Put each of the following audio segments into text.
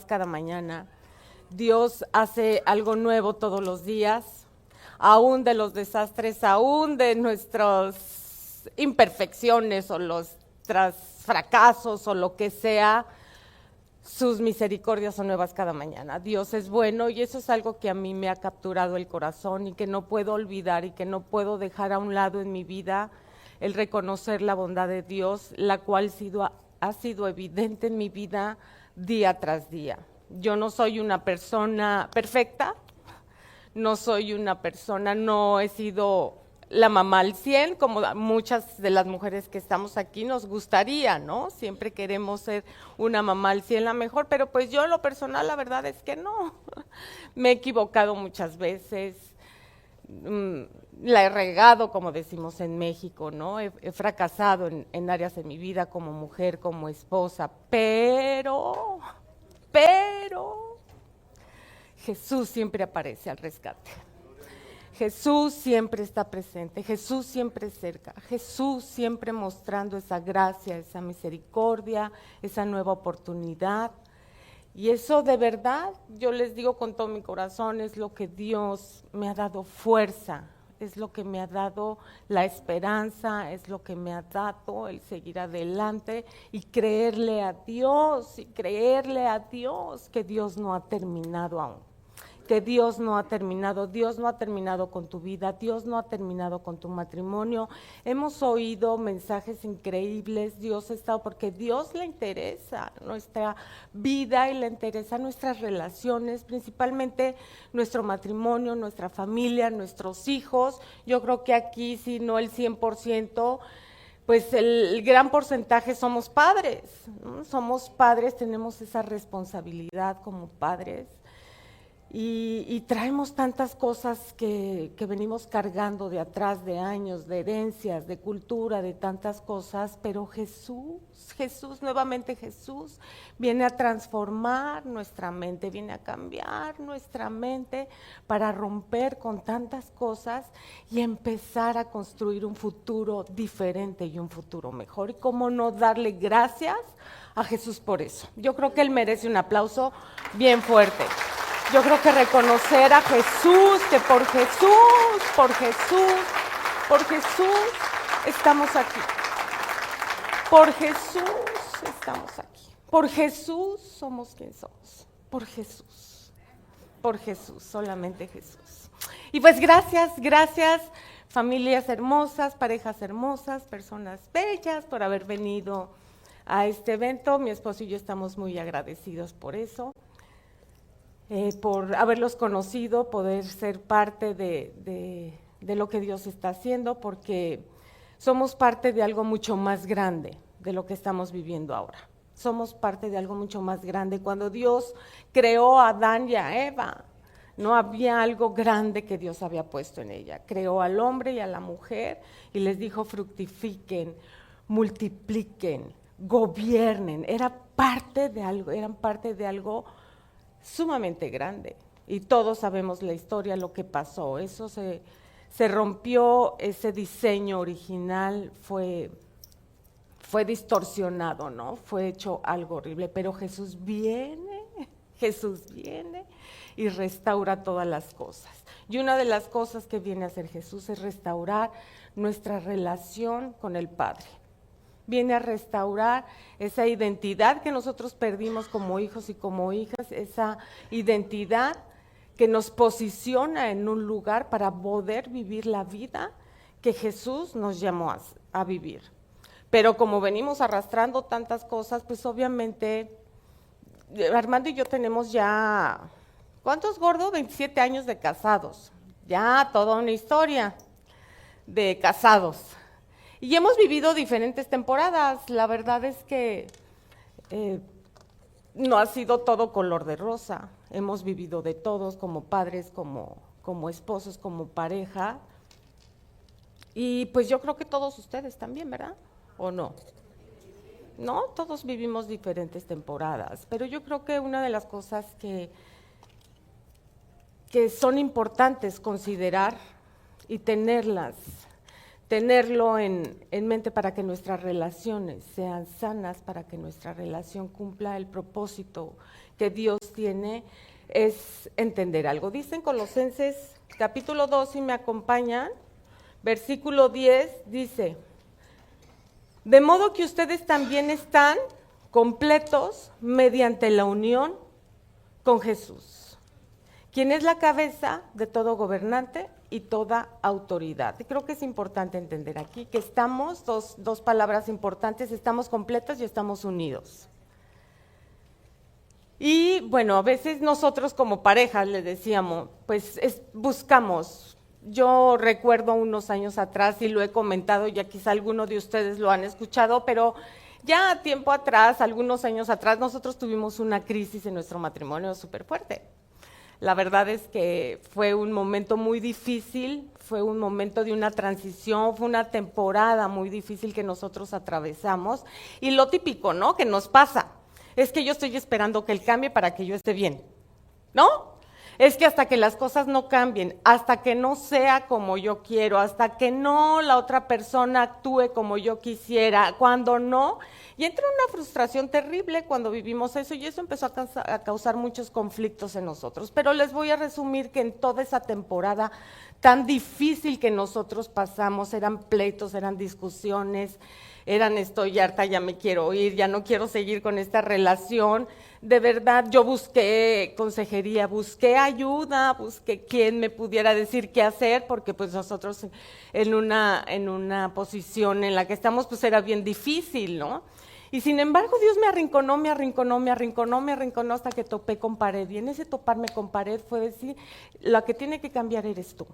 cada mañana. Dios hace algo nuevo todos los días, aún de los desastres, aún de nuestras imperfecciones o los fracasos o lo que sea. Sus misericordias son nuevas cada mañana. Dios es bueno y eso es algo que a mí me ha capturado el corazón y que no puedo olvidar y que no puedo dejar a un lado en mi vida, el reconocer la bondad de Dios, la cual ha sido evidente en mi vida día tras día. Yo no soy una persona perfecta, no he sido la mamá al 100, como muchas de las mujeres que estamos aquí nos gustaría, ¿no? Siempre queremos ser una mamá al 100 la mejor, pero pues yo en lo personal la verdad es que no. Me he equivocado muchas veces, la he regado, como decimos en México, ¿no? He fracasado en áreas de mi vida como mujer, como esposa, pero Jesús siempre aparece al rescate. Jesús siempre está presente, Jesús siempre cerca, Jesús siempre mostrando esa gracia, esa misericordia, esa nueva oportunidad. Y eso de verdad, yo les digo con todo mi corazón, es lo que Dios me ha dado fuerza, es lo que me ha dado la esperanza, es lo que me ha dado el seguir adelante y creerle a Dios que Dios no ha terminado aún. Que Dios no ha terminado con tu vida, Dios no ha terminado con tu matrimonio. Hemos oído mensajes increíbles, Dios ha estado, porque Dios le interesa nuestra vida y le interesa nuestras relaciones, principalmente nuestro matrimonio, nuestra familia, nuestros hijos. Yo creo que aquí, si no el 100%, pues el gran porcentaje somos padres, ¿no? Somos padres, tenemos esa responsabilidad como padres. Y traemos tantas cosas que venimos cargando de atrás, de años, de herencias, de cultura, de tantas cosas, pero nuevamente Jesús, viene a transformar nuestra mente, viene a cambiar nuestra mente para romper con tantas cosas y empezar a construir un futuro diferente y un futuro mejor. Y cómo no darle gracias a Jesús por eso. Yo creo que Él merece un aplauso bien fuerte. Yo creo que reconocer a Jesús, que por Jesús estamos aquí. Por Jesús estamos aquí. Por Jesús somos quien somos. Por Jesús, solamente Jesús. Y pues gracias, familias hermosas, parejas hermosas, personas bellas, por haber venido a este evento. Mi esposo y yo estamos muy agradecidos por eso. Por haberlos conocido, poder ser parte de lo que Dios está haciendo, porque somos parte de algo mucho más grande de lo que estamos viviendo ahora. Somos parte de algo mucho más grande. Cuando Dios creó a Adán y a Eva, no había algo grande que Dios había puesto en ella. Creó al hombre y a la mujer y les dijo: fructifiquen, multipliquen, gobiernen. Eran parte de algo sumamente grande, y todos sabemos la historia, lo que pasó. Eso se rompió, ese diseño original fue distorsionado, ¿no? Fue hecho algo horrible, pero Jesús viene y restaura todas las cosas. Y una de las cosas que viene a hacer Jesús es restaurar nuestra relación con el Padre. Viene a restaurar esa identidad que nosotros perdimos como hijos y como hijas, esa identidad que nos posiciona en un lugar para poder vivir la vida que Jesús nos llamó a vivir. Pero como venimos arrastrando tantas cosas, pues obviamente Armando y yo tenemos ya, ¿cuántos, gordo? 27 años de casados, ya toda una historia de casados. Y hemos vivido diferentes temporadas. La verdad es que no ha sido todo color de rosa. Hemos vivido de todos, como padres, como esposos, como pareja. Y pues yo creo que todos ustedes también, ¿verdad? ¿O no? No, todos vivimos diferentes temporadas. Pero yo creo que una de las cosas que son importantes considerar y tenerlo en mente para que nuestras relaciones sean sanas, para que nuestra relación cumpla el propósito que Dios tiene es entender algo. Dice en Colosenses capítulo 2, si me acompañan, versículo 10, dice: de modo que ustedes también están completos mediante la unión con Jesús, quien es la cabeza de todo gobernante y toda autoridad. Y creo que es importante entender aquí que estamos, dos palabras importantes, estamos completos y estamos unidos. Y bueno, a veces nosotros como pareja le decíamos, pues buscamos. Yo recuerdo unos años atrás, y lo he comentado, ya quizá alguno de ustedes lo han escuchado, pero ya tiempo atrás, algunos años atrás, nosotros tuvimos una crisis en nuestro matrimonio súper fuerte. La verdad es que fue un momento muy difícil, fue un momento de una transición, fue una temporada muy difícil que nosotros atravesamos. Y lo típico, ¿no?, que nos pasa, es que yo estoy esperando que él cambie para que yo esté bien, ¿no? Es que hasta que las cosas no cambien, hasta que no sea como yo quiero, hasta que no la otra persona actúe como yo quisiera, cuando no, y entra una frustración terrible cuando vivimos eso, y eso empezó a causar muchos conflictos en nosotros. Pero les voy a resumir que en toda esa temporada tan difícil que nosotros pasamos, eran pleitos, eran discusiones, eran estoy harta, ya me quiero ir, ya no quiero seguir con esta relación. De verdad, yo busqué consejería, busqué ayuda, busqué quien me pudiera decir qué hacer, porque pues nosotros en una posición en la que estamos, pues era bien difícil, ¿no? Y sin embargo, Dios me arrinconó hasta que topé con pared. Y en ese toparme con pared fue decir, la que tiene que cambiar eres tú.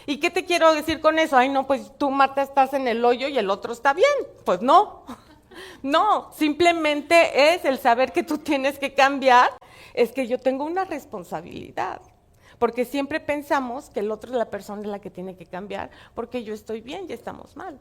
¿Y qué te quiero decir con eso? Ay, no, pues tú, Marta, estás en el hoyo y el otro está bien. Pues no. No, simplemente es el saber que tú tienes que cambiar, es que yo tengo una responsabilidad, porque siempre pensamos que el otro es la persona la que tiene que cambiar, porque yo estoy bien y estamos mal.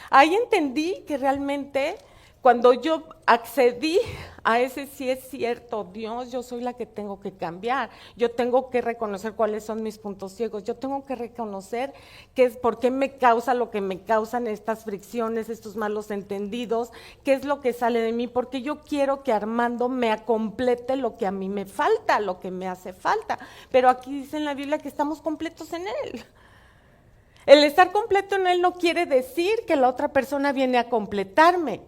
Ahí entendí que realmente cuando yo accedí a ese sí es cierto, Dios, yo soy la que tengo que cambiar, yo tengo que reconocer cuáles son mis puntos ciegos, yo tengo que reconocer qué es, por qué me causa lo que me causan estas fricciones, estos malos entendidos, qué es lo que sale de mí, porque yo quiero que Armando me complete lo que a mí me falta, lo que me hace falta, pero aquí dice en la Biblia que estamos completos en Él. El estar completo en Él no quiere decir que la otra persona viene a completarme.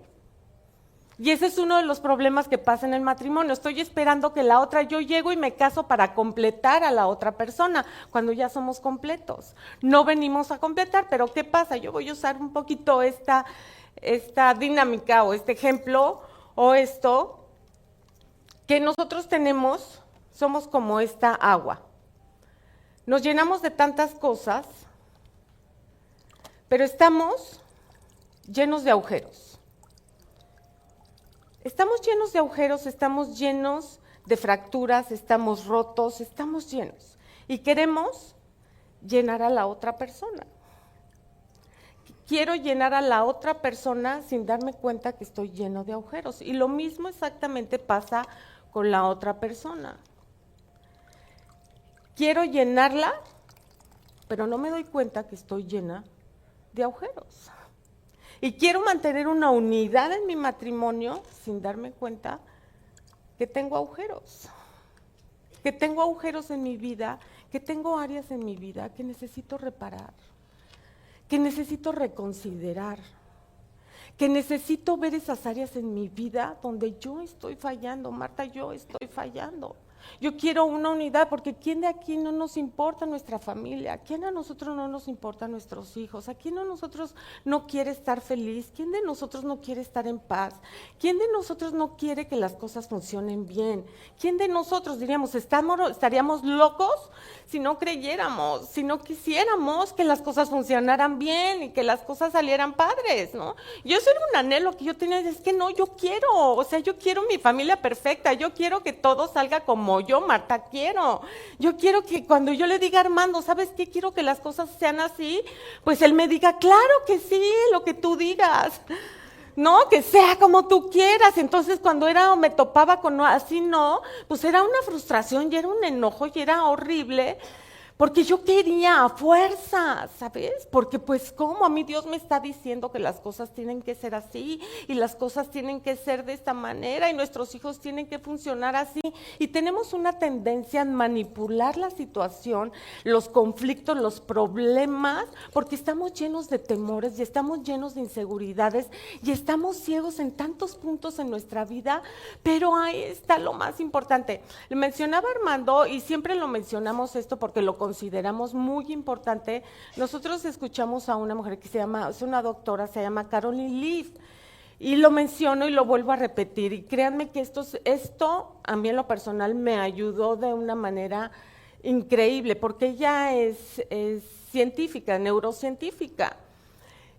Y ese es uno de los problemas que pasa en el matrimonio. Estoy esperando que la otra, yo llego y me caso para completar a la otra persona, cuando ya somos completos. No venimos a completar, pero ¿qué pasa? Yo voy a usar un poquito esta dinámica o este ejemplo o esto, que nosotros tenemos, somos como esta agua. Nos llenamos de tantas cosas, pero estamos llenos de agujeros. Estamos llenos de agujeros, estamos llenos de fracturas, estamos rotos, estamos llenos. Y queremos llenar a la otra persona. Quiero llenar a la otra persona sin darme cuenta que estoy lleno de agujeros. Y lo mismo exactamente pasa con la otra persona. Quiero llenarla, pero no me doy cuenta que estoy llena de agujeros. Y quiero mantener una unidad en mi matrimonio sin darme cuenta que tengo agujeros en mi vida, que tengo áreas en mi vida que necesito reparar, que necesito reconsiderar, que necesito ver esas áreas en mi vida donde yo estoy fallando. Marta, yo estoy fallando. Yo quiero una unidad, porque ¿quién de aquí no nos importa nuestra familia? ¿Quién a nosotros no nos importa nuestros hijos? ¿A quién de nosotros no quiere estar feliz? ¿Quién de nosotros no quiere estar en paz? ¿Quién de nosotros no quiere que las cosas funcionen bien? ¿Quién de nosotros diríamos, estaríamos locos si no creyéramos, si no quisiéramos que las cosas funcionaran bien y que las cosas salieran padres, ¿no? Yo eso era un anhelo que yo tenía, es que no, yo quiero mi familia perfecta, yo quiero que todo salga como yo, Marta, quiero. Yo quiero que cuando yo le diga a Armando, ¿sabes qué? Quiero que las cosas sean así, pues él me diga, claro que sí, lo que tú digas. No, que sea como tú quieras. Entonces cuando me topaba con así no, pues era una frustración y era un enojo y era horrible, Porque yo quería a fuerza, ¿sabes? Porque pues cómo a mí Dios me está diciendo que las cosas tienen que ser así y las cosas tienen que ser de esta manera y nuestros hijos tienen que funcionar así. Y tenemos una tendencia a manipular la situación, los conflictos, los problemas, porque estamos llenos de temores y estamos llenos de inseguridades y estamos ciegos en tantos puntos en nuestra vida, pero ahí está lo más importante. Le mencionaba Armando y siempre lo mencionamos esto porque lo consideramos muy importante. Nosotros escuchamos a una mujer que es una doctora, se llama Caroline Leaf, y lo menciono y lo vuelvo a repetir. Y créanme que esto a mí en lo personal me ayudó de una manera increíble, porque ella es científica, neurocientífica,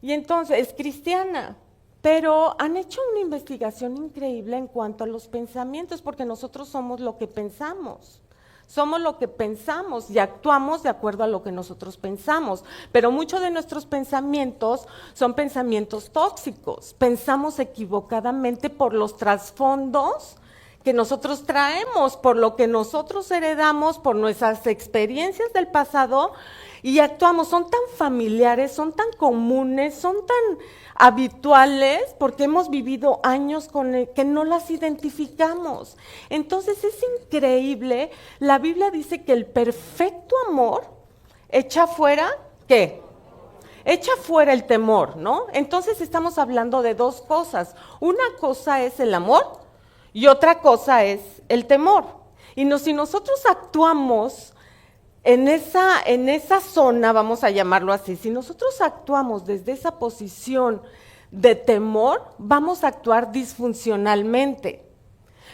y entonces es cristiana. Pero han hecho una investigación increíble en cuanto a los pensamientos, porque nosotros somos lo que pensamos. Somos lo que pensamos y actuamos de acuerdo a lo que nosotros pensamos, pero muchos de nuestros pensamientos son pensamientos tóxicos. Pensamos equivocadamente por los trasfondos que nosotros traemos, por lo que nosotros heredamos, por nuestras experiencias del pasado y actuamos. Son tan familiares, son tan comunes, son tan habituales porque hemos vivido años que no las identificamos. Entonces es increíble, la Biblia dice que el perfecto amor echa fuera, ¿qué? Echa fuera el temor, ¿no? Entonces estamos hablando de dos cosas. Una cosa es el amor y otra cosa es el temor. Y si nosotros actuamos en esa zona, vamos a llamarlo así, si nosotros actuamos desde esa posición de temor, vamos a actuar disfuncionalmente.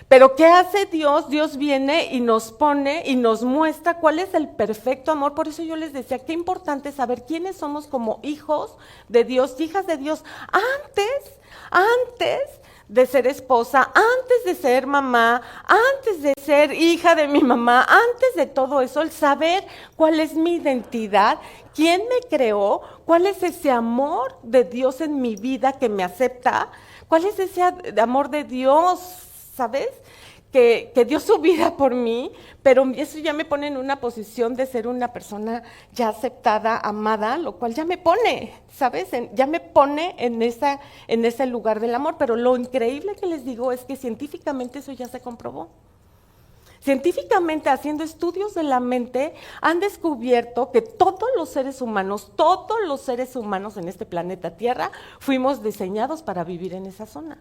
Pero ¿qué hace Dios? Dios viene y nos pone y nos muestra cuál es el perfecto amor. Por eso yo les decía, qué importante saber quiénes somos como hijos de Dios, hijas de Dios, antes de ser esposa, antes de ser mamá, antes de ser hija de mi mamá, antes de todo eso, el saber cuál es mi identidad, quién me creó, cuál es ese amor de Dios en mi vida que me acepta, cuál es ese amor de Dios, ¿sabes? Que dio su vida por mí, pero eso ya me pone en una posición de ser una persona ya aceptada, amada, lo cual ya me pone, ¿sabes? Ya me pone en ese lugar del amor, pero lo increíble que les digo es que científicamente eso ya se comprobó. Científicamente, haciendo estudios de la mente, han descubierto que todos los seres humanos en este planeta Tierra, fuimos diseñados para vivir en esa zona.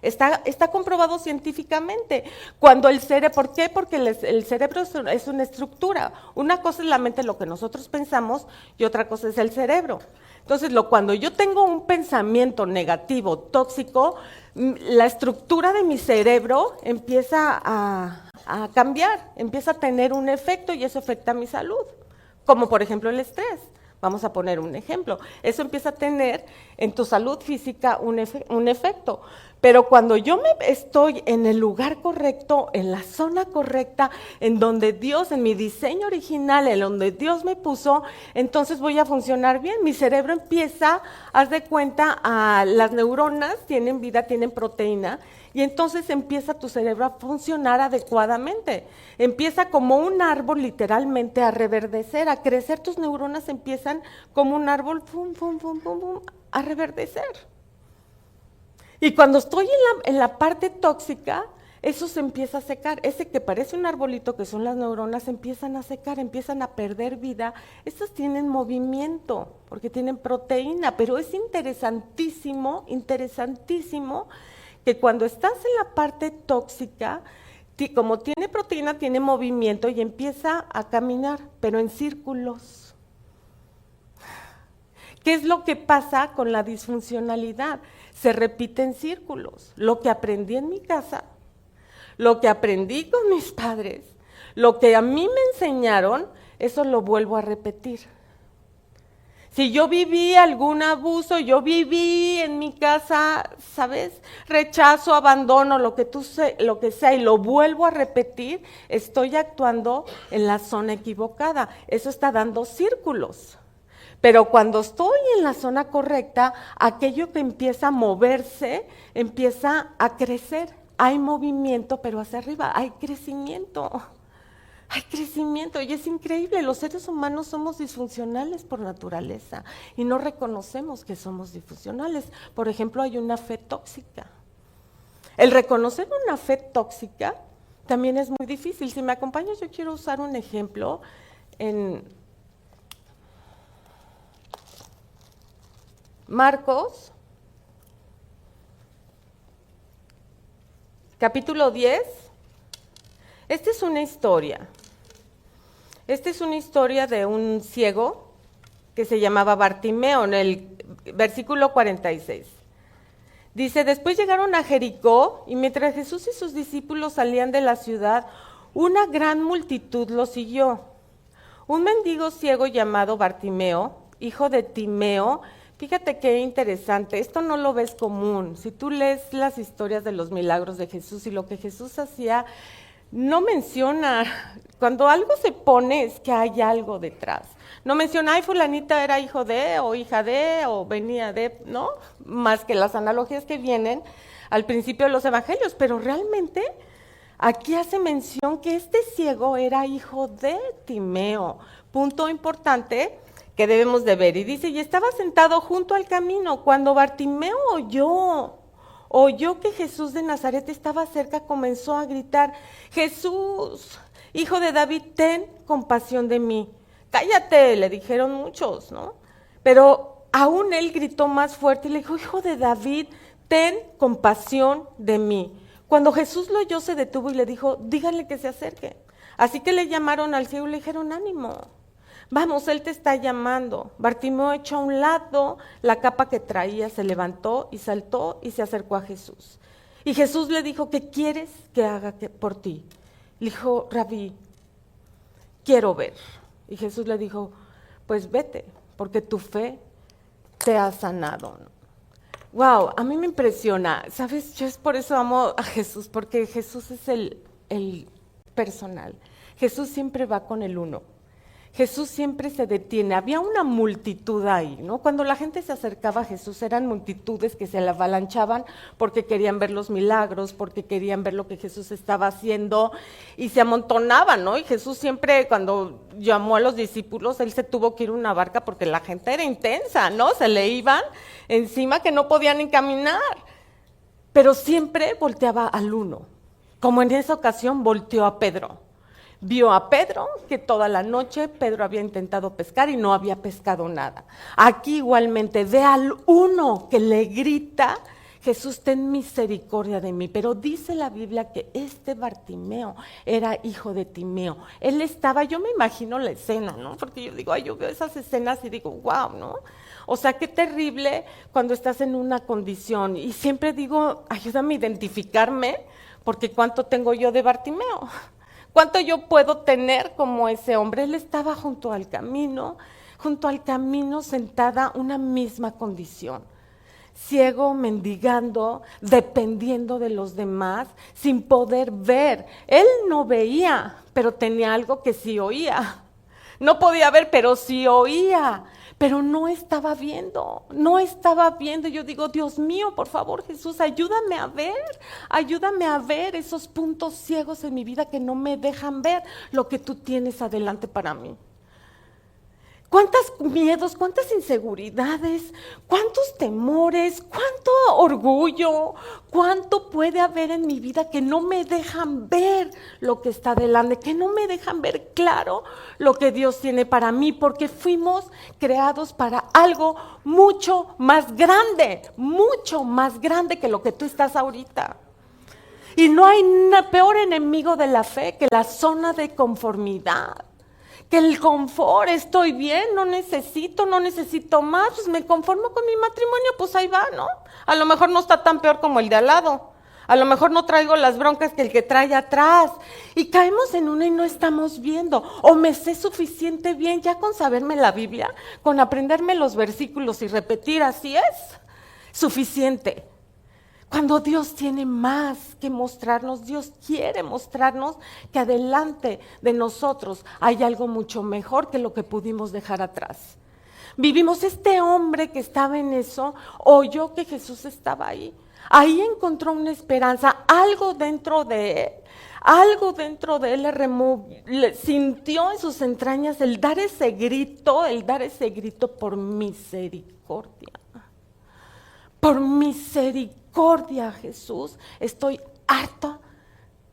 Está comprobado científicamente. Cuando el cerebro, ¿por qué? Porque el cerebro es una estructura. Una cosa es la mente, lo que nosotros pensamos, y otra cosa es el cerebro. Entonces, cuando yo tengo un pensamiento negativo, tóxico, la estructura de mi cerebro empieza a cambiar, empieza a tener un efecto y eso afecta mi salud. Como por ejemplo el estrés. Vamos a poner un ejemplo. Eso empieza a tener en tu salud física un efecto. Pero cuando yo estoy en el lugar correcto, en la zona correcta, en donde Dios, en mi diseño original, en donde Dios me puso, entonces voy a funcionar bien. Mi cerebro empieza, haz de cuenta, las neuronas tienen vida, tienen proteína, y entonces empieza tu cerebro a funcionar adecuadamente. Empieza como un árbol literalmente a reverdecer, a crecer. Tus neuronas empiezan como un árbol, pum, pum, pum, pum, pum, a reverdecer. Y cuando estoy en la parte tóxica, eso se empieza a secar. Ese que parece un arbolito, que son las neuronas, empiezan a secar, empiezan a perder vida. Estas tienen movimiento, porque tienen proteína, pero es interesantísimo que cuando estás en la parte tóxica, como tiene proteína, tiene movimiento y empieza a caminar, pero en círculos. ¿Qué es lo que pasa con la disfuncionalidad? Se repite en círculos. Lo que aprendí en mi casa, lo que aprendí con mis padres, lo que a mí me enseñaron, eso lo vuelvo a repetir. Si yo viví algún abuso, yo viví en mi casa, ¿sabes? Rechazo, abandono, lo que sea, y lo vuelvo a repetir, estoy actuando en la zona equivocada. Eso está dando círculos. Pero cuando estoy en la zona correcta, aquello que empieza a moverse, empieza a crecer. Hay movimiento, pero hacia arriba, hay crecimiento. hay crecimiento y es increíble. Los seres humanos somos disfuncionales por naturaleza y no reconocemos que somos disfuncionales. Por ejemplo, hay una fe tóxica. El reconocer una fe tóxica también es muy difícil. Si me acompañas, yo quiero usar un ejemplo en Marcos, capítulo 10. Esta es una historia. Esta es una historia de un ciego que se llamaba Bartimeo, en el versículo 46. Dice, después llegaron a Jericó, y mientras Jesús y sus discípulos salían de la ciudad, una gran multitud los siguió. Un mendigo ciego llamado Bartimeo, hijo de Timeo, fíjate qué interesante, esto no lo ves común. Si tú lees las historias de los milagros de Jesús y lo que Jesús hacía, no menciona, cuando algo se pone es que hay algo detrás. No menciona, ay, fulanita era hijo de, o hija de, o venía de, ¿no? Más que las analogías que vienen al principio de los evangelios, pero realmente aquí hace mención que este ciego era hijo de Timeo. Punto importante que debemos de ver. Y dice, y estaba sentado junto al camino. Cuando Bartimeo oyó que Jesús de Nazaret estaba cerca, comenzó a gritar, Jesús, hijo de David, ten compasión de mí. Cállate, le dijeron muchos, ¿no? Pero aún él gritó más fuerte y le dijo, hijo de David, ten compasión de mí. Cuando Jesús lo oyó, se detuvo y le dijo, díganle que se acerque. Así que le llamaron al ciego y le dijeron, ánimo, vamos, él te está llamando. Bartimeo echó a un lado la capa que traía, se levantó y saltó y se acercó a Jesús. Y Jesús le dijo, ¿qué quieres que haga por ti? Le dijo, Rabí, quiero ver. Y Jesús le dijo, pues vete, porque tu fe te ha sanado. Wow, a mí me impresiona, ¿sabes? Yo es por eso amo a Jesús, porque Jesús es el personal. Jesús siempre va con el uno. Jesús siempre se detiene. Había una multitud ahí, ¿no? Cuando la gente se acercaba a Jesús eran multitudes que se le avalanchaban porque querían ver los milagros, porque querían ver lo que Jesús estaba haciendo y se amontonaban, ¿no? Y Jesús siempre cuando llamó a los discípulos, él se tuvo que ir a una barca porque la gente era intensa, ¿no? Se le iban encima que no podían ni caminar, pero siempre volteaba al uno, como en esa ocasión volteó a Pedro. Vio a Pedro, que toda la noche Pedro había intentado pescar y no había pescado nada. Aquí igualmente ve al uno que le grita, Jesús, ten misericordia de mí. Pero dice la Biblia que este Bartimeo era hijo de Timeo. Él estaba, yo me imagino la escena, ¿no? Porque yo digo, ay, yo veo esas escenas y digo, wow, ¿no? O sea, qué terrible cuando estás en una condición. Y siempre digo, ayúdame a identificarme, porque ¿cuánto tengo yo de Bartimeo? ¿Cuánto yo puedo tener como ese hombre? Él estaba junto al camino sentada, una misma condición. Ciego, mendigando, dependiendo de los demás, sin poder ver. Él no veía, pero tenía algo que sí oía. No podía ver, pero sí oía. Pero no estaba viendo. Yo digo, Dios mío, por favor, Jesús, ayúdame a ver esos puntos ciegos en mi vida que no me dejan ver lo que tú tienes adelante para mí. ¿Cuántos miedos, cuántas inseguridades, cuántos temores, cuánto orgullo, cuánto puede haber en mi vida que no me dejan ver lo que está delante, que no me dejan ver claro lo que Dios tiene para mí, porque fuimos creados para algo mucho más grande que lo que tú estás ahorita. Y no hay peor enemigo de la fe que la zona de conformidad. Que el confort, estoy bien, no necesito más, pues me conformo con mi matrimonio, pues ahí va, ¿no? A lo mejor no está tan peor como el de al lado, a lo mejor no traigo las broncas que el que trae atrás, y caemos en una y no estamos viendo, o me sé suficiente bien ya con saberme la Biblia, con aprenderme los versículos y repetir, así es, suficiente. Cuando Dios tiene más que mostrarnos, Dios quiere mostrarnos que adelante de nosotros hay algo mucho mejor que lo que pudimos dejar atrás. Vivimos, este hombre que estaba en eso, oyó que Jesús estaba ahí. Ahí encontró una esperanza, algo dentro de él, Algo dentro de él sintió en sus entrañas el dar ese grito por misericordia. Por misericordia, Jesús, estoy harta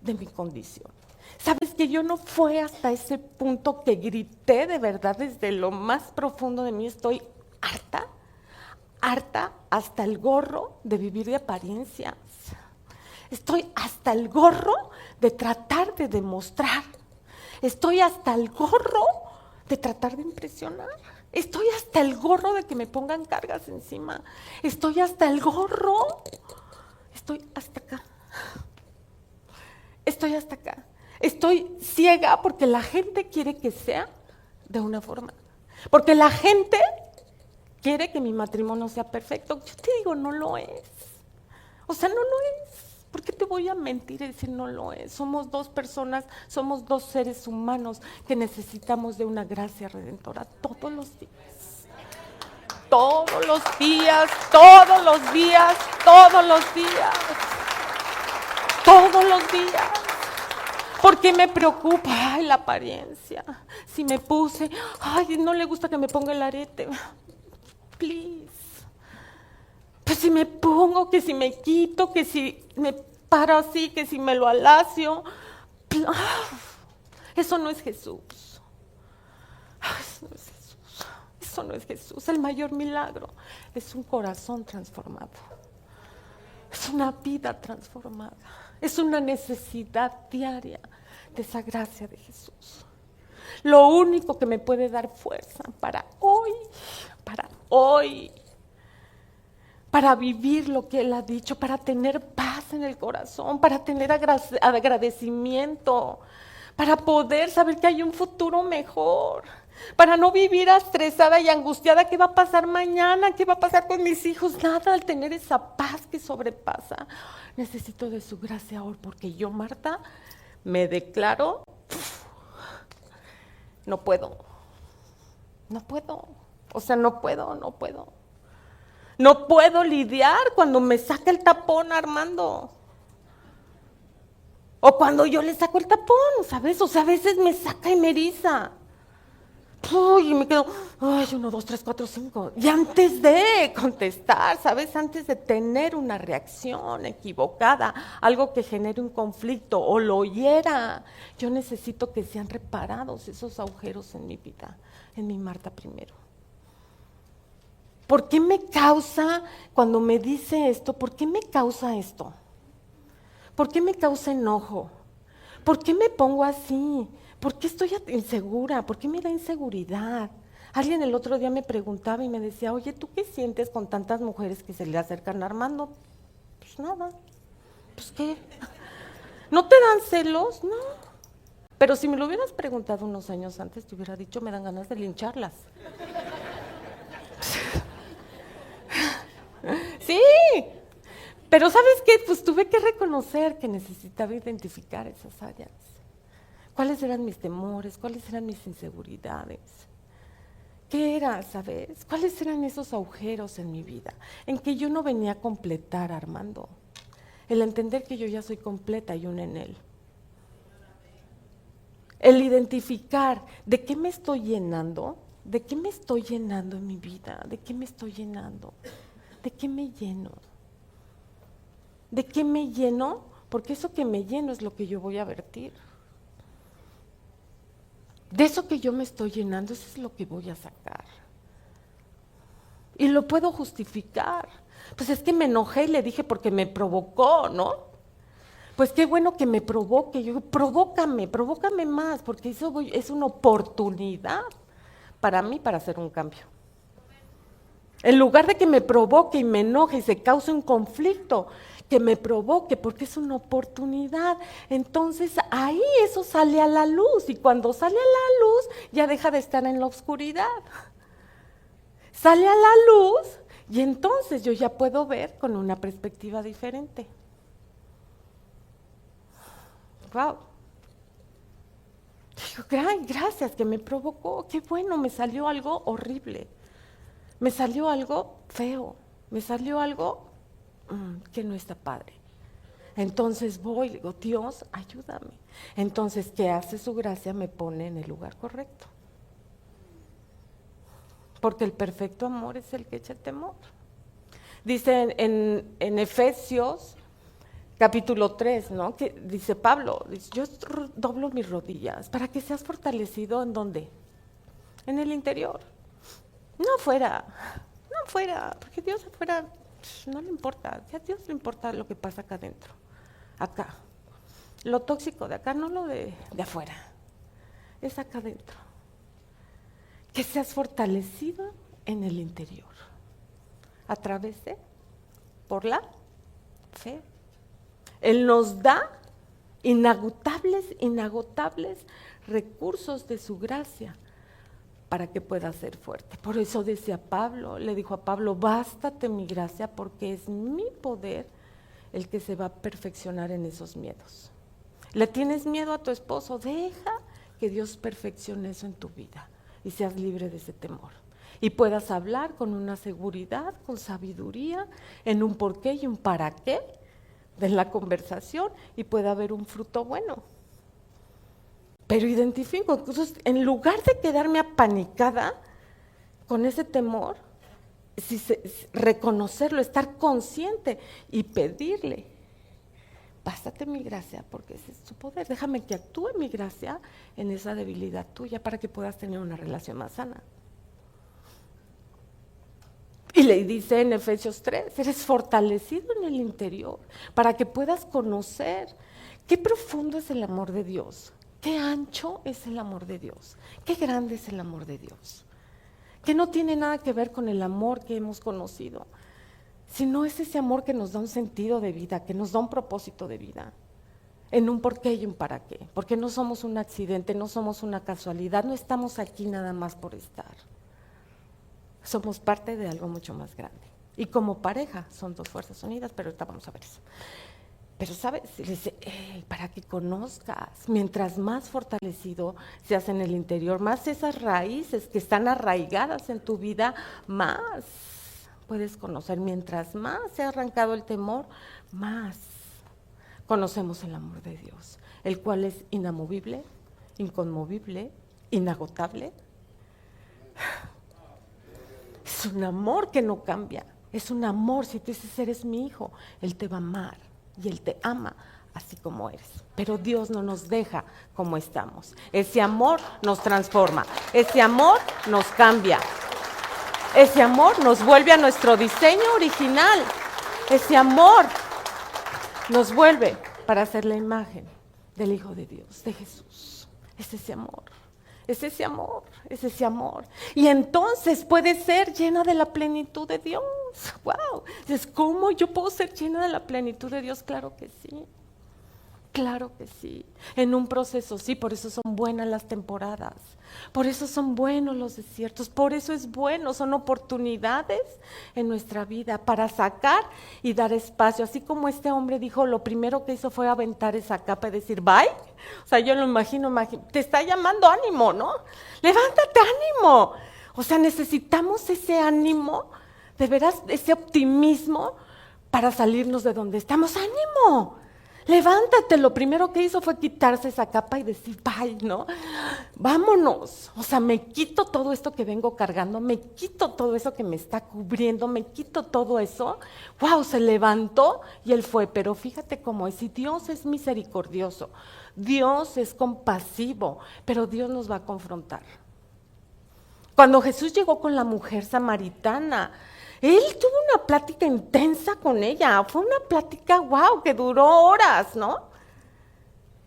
de mi condición. ¿Sabes que yo no fue hasta ese punto que grité de verdad desde lo más profundo de mí? Estoy harta hasta el gorro de vivir de apariencias. Estoy hasta el gorro de tratar de demostrar. Estoy hasta el gorro de tratar de impresionar. Estoy hasta el gorro de que me pongan cargas encima. Estoy hasta el gorro. Estoy hasta acá. Estoy hasta acá. Estoy ciega porque la gente quiere que sea de una forma. Porque la gente quiere que mi matrimonio sea perfecto. Yo te digo, no lo es. O sea, no lo es. ¿Por qué te voy a mentir y decir no lo es? Somos dos personas, somos dos seres humanos que necesitamos de una gracia redentora todos los días. Todos los días, todos los días, todos los días. Todos los días. ¿Por qué me preocupa? Ay, la apariencia. Si me puse, ay, no le gusta que me ponga el arete. Please. Pues si me pongo, que si me quito, que si me paro así, que si me lo alacio. Eso no es Jesús. Eso no es Jesús. Eso no es Jesús. El mayor milagro es un corazón transformado. Es una vida transformada. Es una necesidad diaria de esa gracia de Jesús. Lo único que me puede dar fuerza para hoy, para vivir lo que Él ha dicho, para tener paz en el corazón, para tener agradecimiento, para poder saber que hay un futuro mejor, para no vivir estresada y angustiada. ¿Qué va a pasar mañana? ¿Qué va a pasar con mis hijos? Nada, al tener esa paz que sobrepasa. Necesito de su gracia ahora, porque yo, Marta, me declaro, no puedo. O sea, no puedo. No puedo lidiar cuando me saca el tapón Armando. O cuando yo le saco el tapón, ¿sabes? O sea, a veces me saca y me eriza. Uy, y me quedo, ay, 1, 2, 3, 4, 5. Y antes de contestar, ¿sabes? Antes de tener una reacción equivocada, algo que genere un conflicto o lo hiera, yo necesito que sean reparados esos agujeros en mi vida, en mi Marta primero. ¿Por qué me causa, cuando me dice esto, por qué me causa esto? ¿Por qué me causa enojo? ¿Por qué me pongo así? ¿Por qué estoy insegura? ¿Por qué me da inseguridad? Alguien el otro día me preguntaba y me decía, oye, ¿tú qué sientes con tantas mujeres que se le acercan a Armando? Pues nada. ¿Pues qué? ¿No te dan celos? No. Pero si me lo hubieras preguntado unos años antes, te hubiera dicho, me dan ganas de lincharlas. Sí, pero ¿sabes qué? Pues tuve que reconocer que necesitaba identificar esas áreas. ¿Cuáles eran mis temores? ¿Cuáles eran mis inseguridades? ¿Qué era, sabes? ¿Cuáles eran esos agujeros en mi vida en que yo no venía a completar, Armando? El entender que yo ya soy completa y una en Él. El identificar de qué me estoy llenando, de qué me estoy llenando en mi vida, de qué me estoy llenando. ¿De qué me lleno? ¿De qué me lleno? Porque eso que me lleno es lo que yo voy a vertir. De eso que yo me estoy llenando, eso es lo que voy a sacar. Y lo puedo justificar. Pues es que me enojé y le dije porque me provocó, ¿no? Pues qué bueno que me provoque. Yo digo, provócame más, porque eso es una oportunidad para mí para hacer un cambio. En lugar de que me provoque y me enoje y se cause un conflicto, que me provoque, porque es una oportunidad. Entonces ahí eso sale a la luz, y cuando sale a la luz ya deja de estar en la oscuridad. Sale a la luz y entonces yo ya puedo ver con una perspectiva diferente. Wow. Digo, ay, gracias que me provocó, qué bueno, me salió algo horrible. Me salió algo feo, me salió algo que no está padre. Entonces voy y digo, Dios, ayúdame. Entonces, ¿qué hace su gracia? Me pone en el lugar correcto. Porque el perfecto amor es el que echa el temor. Dice en Efesios capítulo 3, ¿no? Que dice Pablo, dice, yo doblo mis rodillas para que seas fortalecido, ¿en dónde? En el interior, no afuera, porque Dios afuera no le importa, a Dios le importa lo que pasa acá adentro, acá. Lo tóxico de acá, no lo de afuera, es acá adentro. Que seas fortalecido en el interior, a través de, por la fe. Él nos da inagotables recursos de su gracia para que pueda ser fuerte. Por eso decía Pablo, le dijo a Pablo, bástate mi gracia porque es mi poder el que se va a perfeccionar en esos miedos. ¿Le tienes miedo a tu esposo? Deja que Dios perfeccione eso en tu vida y seas libre de ese temor. Y puedas hablar con una seguridad, con sabiduría, en un por qué y un para qué de la conversación y pueda haber un fruto bueno. Pero identifico, entonces, en lugar de quedarme apanicada con ese temor, reconocerlo, estar consciente y pedirle, bástate mi gracia, porque ese es tu poder, déjame que actúe mi gracia en esa debilidad tuya para que puedas tener una relación más sana. Y le dice en Efesios 3, eres fortalecido en el interior para que puedas conocer qué profundo es el amor de Dios, qué ancho es el amor de Dios, qué grande es el amor de Dios, que no tiene nada que ver con el amor que hemos conocido, sino es ese amor que nos da un sentido de vida, que nos da un propósito de vida, en un por qué y un para qué, porque no somos un accidente, no somos una casualidad, no estamos aquí nada más por estar. Somos parte de algo mucho más grande. Y como pareja son dos fuerzas unidas, pero ahorita vamos a ver eso. Pero sabes, dice, para que conozcas, mientras más fortalecido seas en el interior, más esas raíces que están arraigadas en tu vida, más puedes conocer. Mientras más se ha arrancado el temor, más conocemos el amor de Dios, el cual es inamovible, inconmovible, inagotable. Es un amor que no cambia, es un amor, si tú dices eres mi hijo, Él te va a amar y Él te ama así como eres. Pero Dios no nos deja como estamos. Ese amor nos transforma, ese amor nos cambia, ese amor nos vuelve a nuestro diseño original, ese amor nos vuelve para hacer la imagen del Hijo de Dios, de Jesús. Es ese amor. Es ese amor, es ese amor. Y entonces puede ser llena de la plenitud de Dios. ¡Wow! Entonces, ¿cómo yo puedo ser llena de la plenitud de Dios? Claro que sí. Claro que sí. En un proceso, sí, por eso son buenas las temporadas. Por eso son buenos los desiertos. Por eso es bueno, son oportunidades en nuestra vida para sacar y dar espacio. Así como este hombre dijo, lo primero que hizo fue aventar esa capa y decir, bye. O sea, yo lo imagino, te está llamando ánimo, ¿no? Levántate, ánimo. O sea, necesitamos ese ánimo, de veras, ese optimismo para salirnos de donde estamos. ¡Ánimo! Levántate, lo primero que hizo fue quitarse esa capa y decir, bye, ¿no? Vámonos. O sea, me quito todo esto que vengo cargando, me quito todo eso que me está cubriendo, me quito todo eso. Wow, se levantó y él fue. Pero fíjate cómo es, si Dios es misericordioso, Dios es compasivo, pero Dios nos va a confrontar. Cuando Jesús llegó con la mujer samaritana, Él tuvo una plática intensa con ella, fue una plática, wow, que duró horas, ¿no?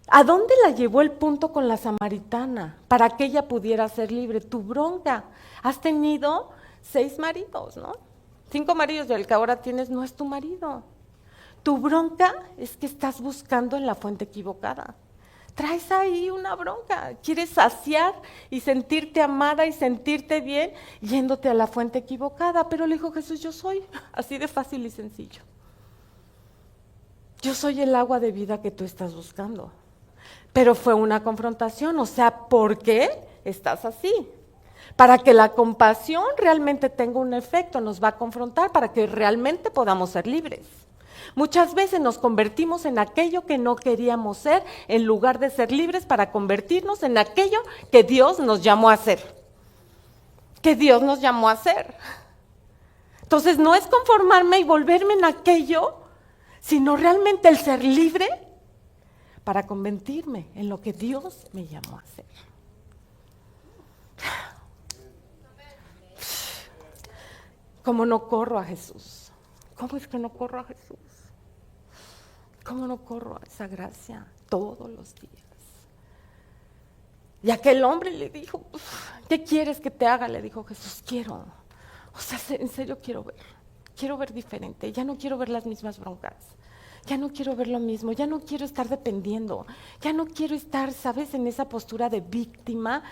¿A dónde la llevó el punto con la samaritana? Para que ella pudiera ser libre. Tu bronca, has tenido 6 maridos, ¿no? 5 maridos y el que ahora tienes no es tu marido. Tu bronca es que estás buscando en la fuente equivocada. Traes ahí una bronca, quieres saciar y sentirte amada y sentirte bien yéndote a la fuente equivocada, pero le dijo Jesús, yo soy, así de fácil y sencillo. Yo soy el agua de vida que tú estás buscando. Pero fue una confrontación, o sea, ¿por qué estás así? Para que la compasión realmente tenga un efecto, nos va a confrontar para que realmente podamos ser libres. Muchas veces nos convertimos en aquello que no queríamos ser, en lugar de ser libres para convertirnos en aquello que Dios nos llamó a ser. Que Dios nos llamó a ser. Entonces no es conformarme y volverme en aquello, sino realmente el ser libre para convertirme en lo que Dios me llamó a ser. ¿Cómo no corro a Jesús? ¿Cómo es que no corro a Jesús? ¿Cómo no corro a esa gracia todos los días? Y aquel hombre le dijo, ¿qué quieres que te haga? Le dijo Jesús, quiero. O sea, en serio quiero ver diferente, ya no quiero ver las mismas broncas, ya no quiero ver lo mismo, ya no quiero estar dependiendo, ya no quiero estar, ¿sabes?, en esa postura de víctima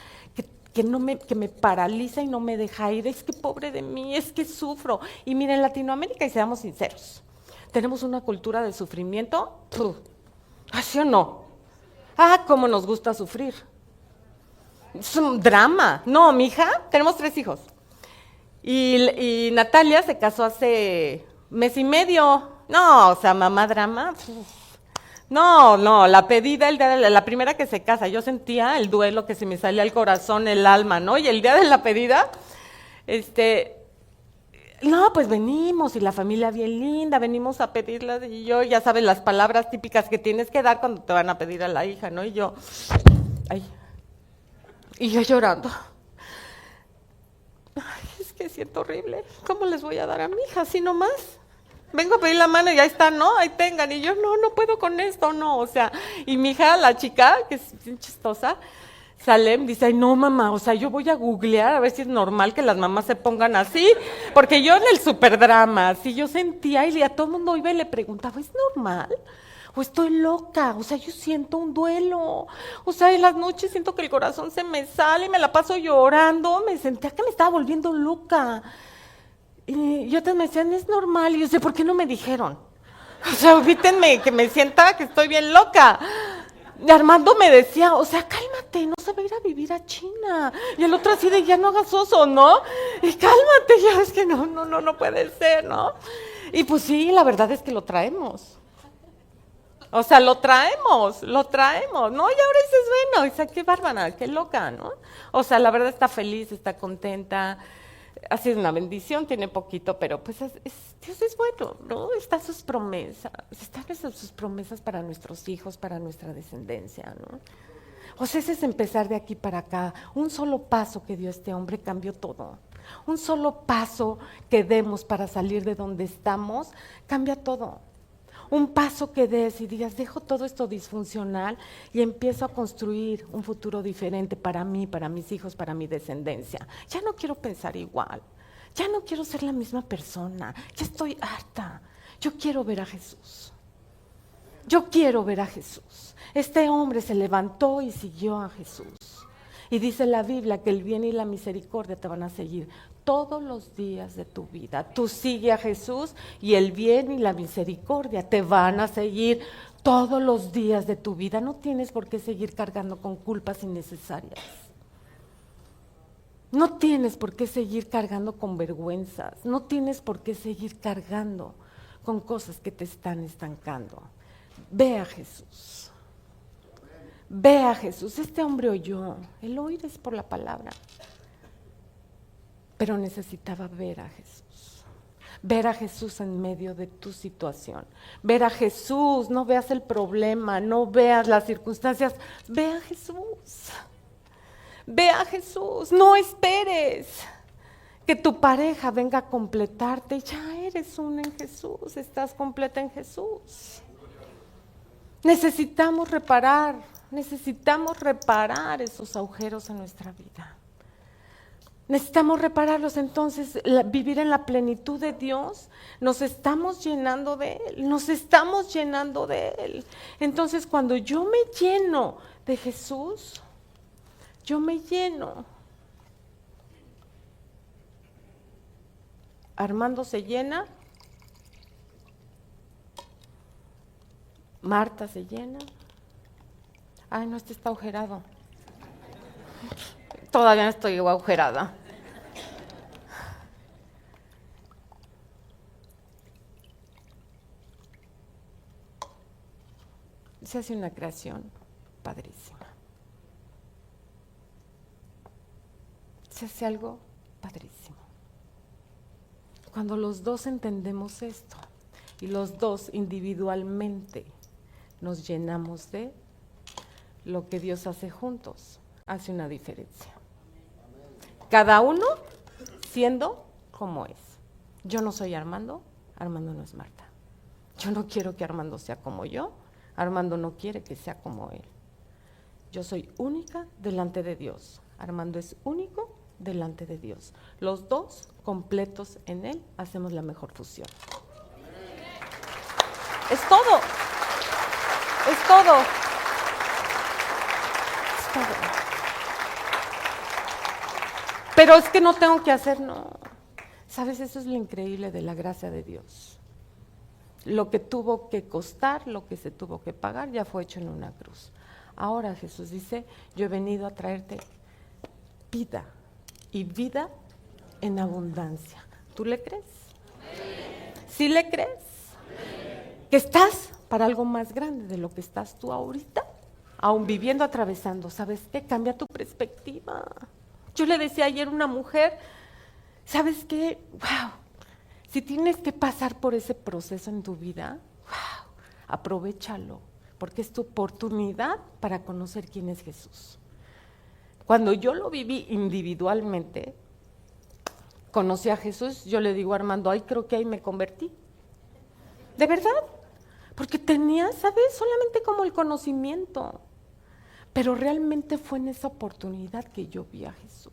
que me paraliza y no me deja ir. Es que pobre de mí, es que sufro. Y miren, en Latinoamérica, y seamos sinceros, tenemos una cultura de sufrimiento, ¿así o no? Cómo nos gusta sufrir. Es un drama. No, mi hija, tenemos 3 hijos. Y Natalia se casó hace mes y medio. No, o sea, mamá drama. No, la pedida, la primera que se casa, yo sentía el duelo que se me salía al corazón, el alma, ¿no? Y el día de la pedida, no, pues venimos, y la familia bien linda, venimos a pedirla, y yo, ya sabes, las palabras típicas que tienes que dar cuando te van a pedir a la hija, ¿no? Y yo llorando. Ay, es que siento horrible. ¿Cómo les voy a dar a mi hija así nomás? Vengo a pedir la mano y ahí está, ¿no? Ahí tengan. Y yo, no puedo con esto, no. O sea, y mi hija, la chica, que es bien chistosa, Salem, dice, ay, no, mamá, o sea, yo voy a googlear a ver si es normal que las mamás se pongan así. Porque yo en el superdrama, así yo sentía, y a todo el mundo iba y le preguntaba, ¿es normal? ¿O estoy loca? O sea, yo siento un duelo. O sea, en las noches siento que el corazón se me sale y me la paso llorando. Me sentía que me estaba volviendo loca. Y otras me decían, es normal. Y yo sé, ¿por qué no me dijeron? O sea, evítenme que me sienta que estoy bien loca. Y Armando me decía, o sea, cálmate, no se va a ir a vivir a China. Y el otro así de, ya no hagas oso, ¿no? Y cálmate, ya es que no puede ser, ¿no? Y pues sí, la verdad es que lo traemos. O sea, lo traemos, ¿no? Y ahora dices, bueno, o sea, qué bárbara, qué loca, ¿no? O sea, la verdad está feliz, está contenta, ha sido una bendición, tiene poquito, pero pues Dios es bueno, ¿no? Están sus promesas para nuestros hijos, para nuestra descendencia, ¿no? O sea, ese es empezar de aquí para acá. Un solo paso que dio este hombre cambió todo. Un solo paso que demos para salir de donde estamos, cambia todo. Un paso que des y digas, dejo todo esto disfuncional y empiezo a construir un futuro diferente para mí, para mis hijos, para mi descendencia. Ya no quiero pensar igual, ya no quiero ser la misma persona, ya estoy harta. Yo quiero ver a Jesús. Este hombre se levantó y siguió a Jesús. Y dice la Biblia que el bien y la misericordia te van a seguir todos los días de tu vida. Tú sigue a Jesús y el bien y la misericordia te van a seguir todos los días de tu vida. No tienes por qué seguir cargando con culpas innecesarias. No tienes por qué seguir cargando con vergüenzas. No tienes por qué seguir cargando con cosas que te están estancando. Ve a Jesús. Ve a Jesús. Este hombre oyó. El oír es por la palabra. Pero necesitaba ver a Jesús. Ver a Jesús en medio de tu situación. Ver a Jesús. No veas el problema. No veas las circunstancias. Ve a Jesús. Ve a Jesús. No esperes que tu pareja venga a completarte. Ya eres una en Jesús. Estás completa en Jesús. Necesitamos reparar esos agujeros en nuestra vida. Necesitamos repararlos, entonces vivir en la plenitud de Dios. Nos estamos llenando de Él. Entonces, cuando yo me lleno de Jesús, yo me lleno. Armando se llena. Marta se llena. Ay, no, este está agujerado. Todavía no estoy agujerada. se hace una creación padrísima. Se hace algo padrísimo. Cuando los dos entendemos esto y los dos individualmente nos llenamos de lo que Dios hace juntos, hace una diferencia. Cada uno siendo como es. Yo no soy Armando, Armando no es Marta. Yo no quiero que Armando sea como yo, Armando no quiere que sea como él. Yo soy única delante de Dios, Armando es único delante de Dios. Los dos completos en Él hacemos la mejor fusión. Es todo. Es todo. Es todo. Pero es que no tengo que hacer, no. ¿Sabes? Eso es lo increíble de la gracia de Dios. Lo que tuvo que costar, lo que se tuvo que pagar, ya fue hecho en una cruz. Ahora Jesús dice, yo he venido a traerte vida y vida en abundancia. ¿Tú le crees? ¿Sí le crees? ¿Que estás para algo más grande de lo que estás tú ahorita? Aún viviendo, atravesando, ¿sabes qué? Cambia tu perspectiva. Yo le decía ayer a una mujer, ¿sabes qué? ¡Wow! Si tienes que pasar por ese proceso en tu vida, ¡wow! Aprovechalo, porque es tu oportunidad para conocer quién es Jesús. Cuando yo lo viví individualmente, conocí a Jesús, yo le digo a Armando, ay, creo que ahí me convertí. ¿De verdad? Porque tenía, ¿sabes? Solamente como el conocimiento. Pero realmente fue en esa oportunidad que yo vi a Jesús.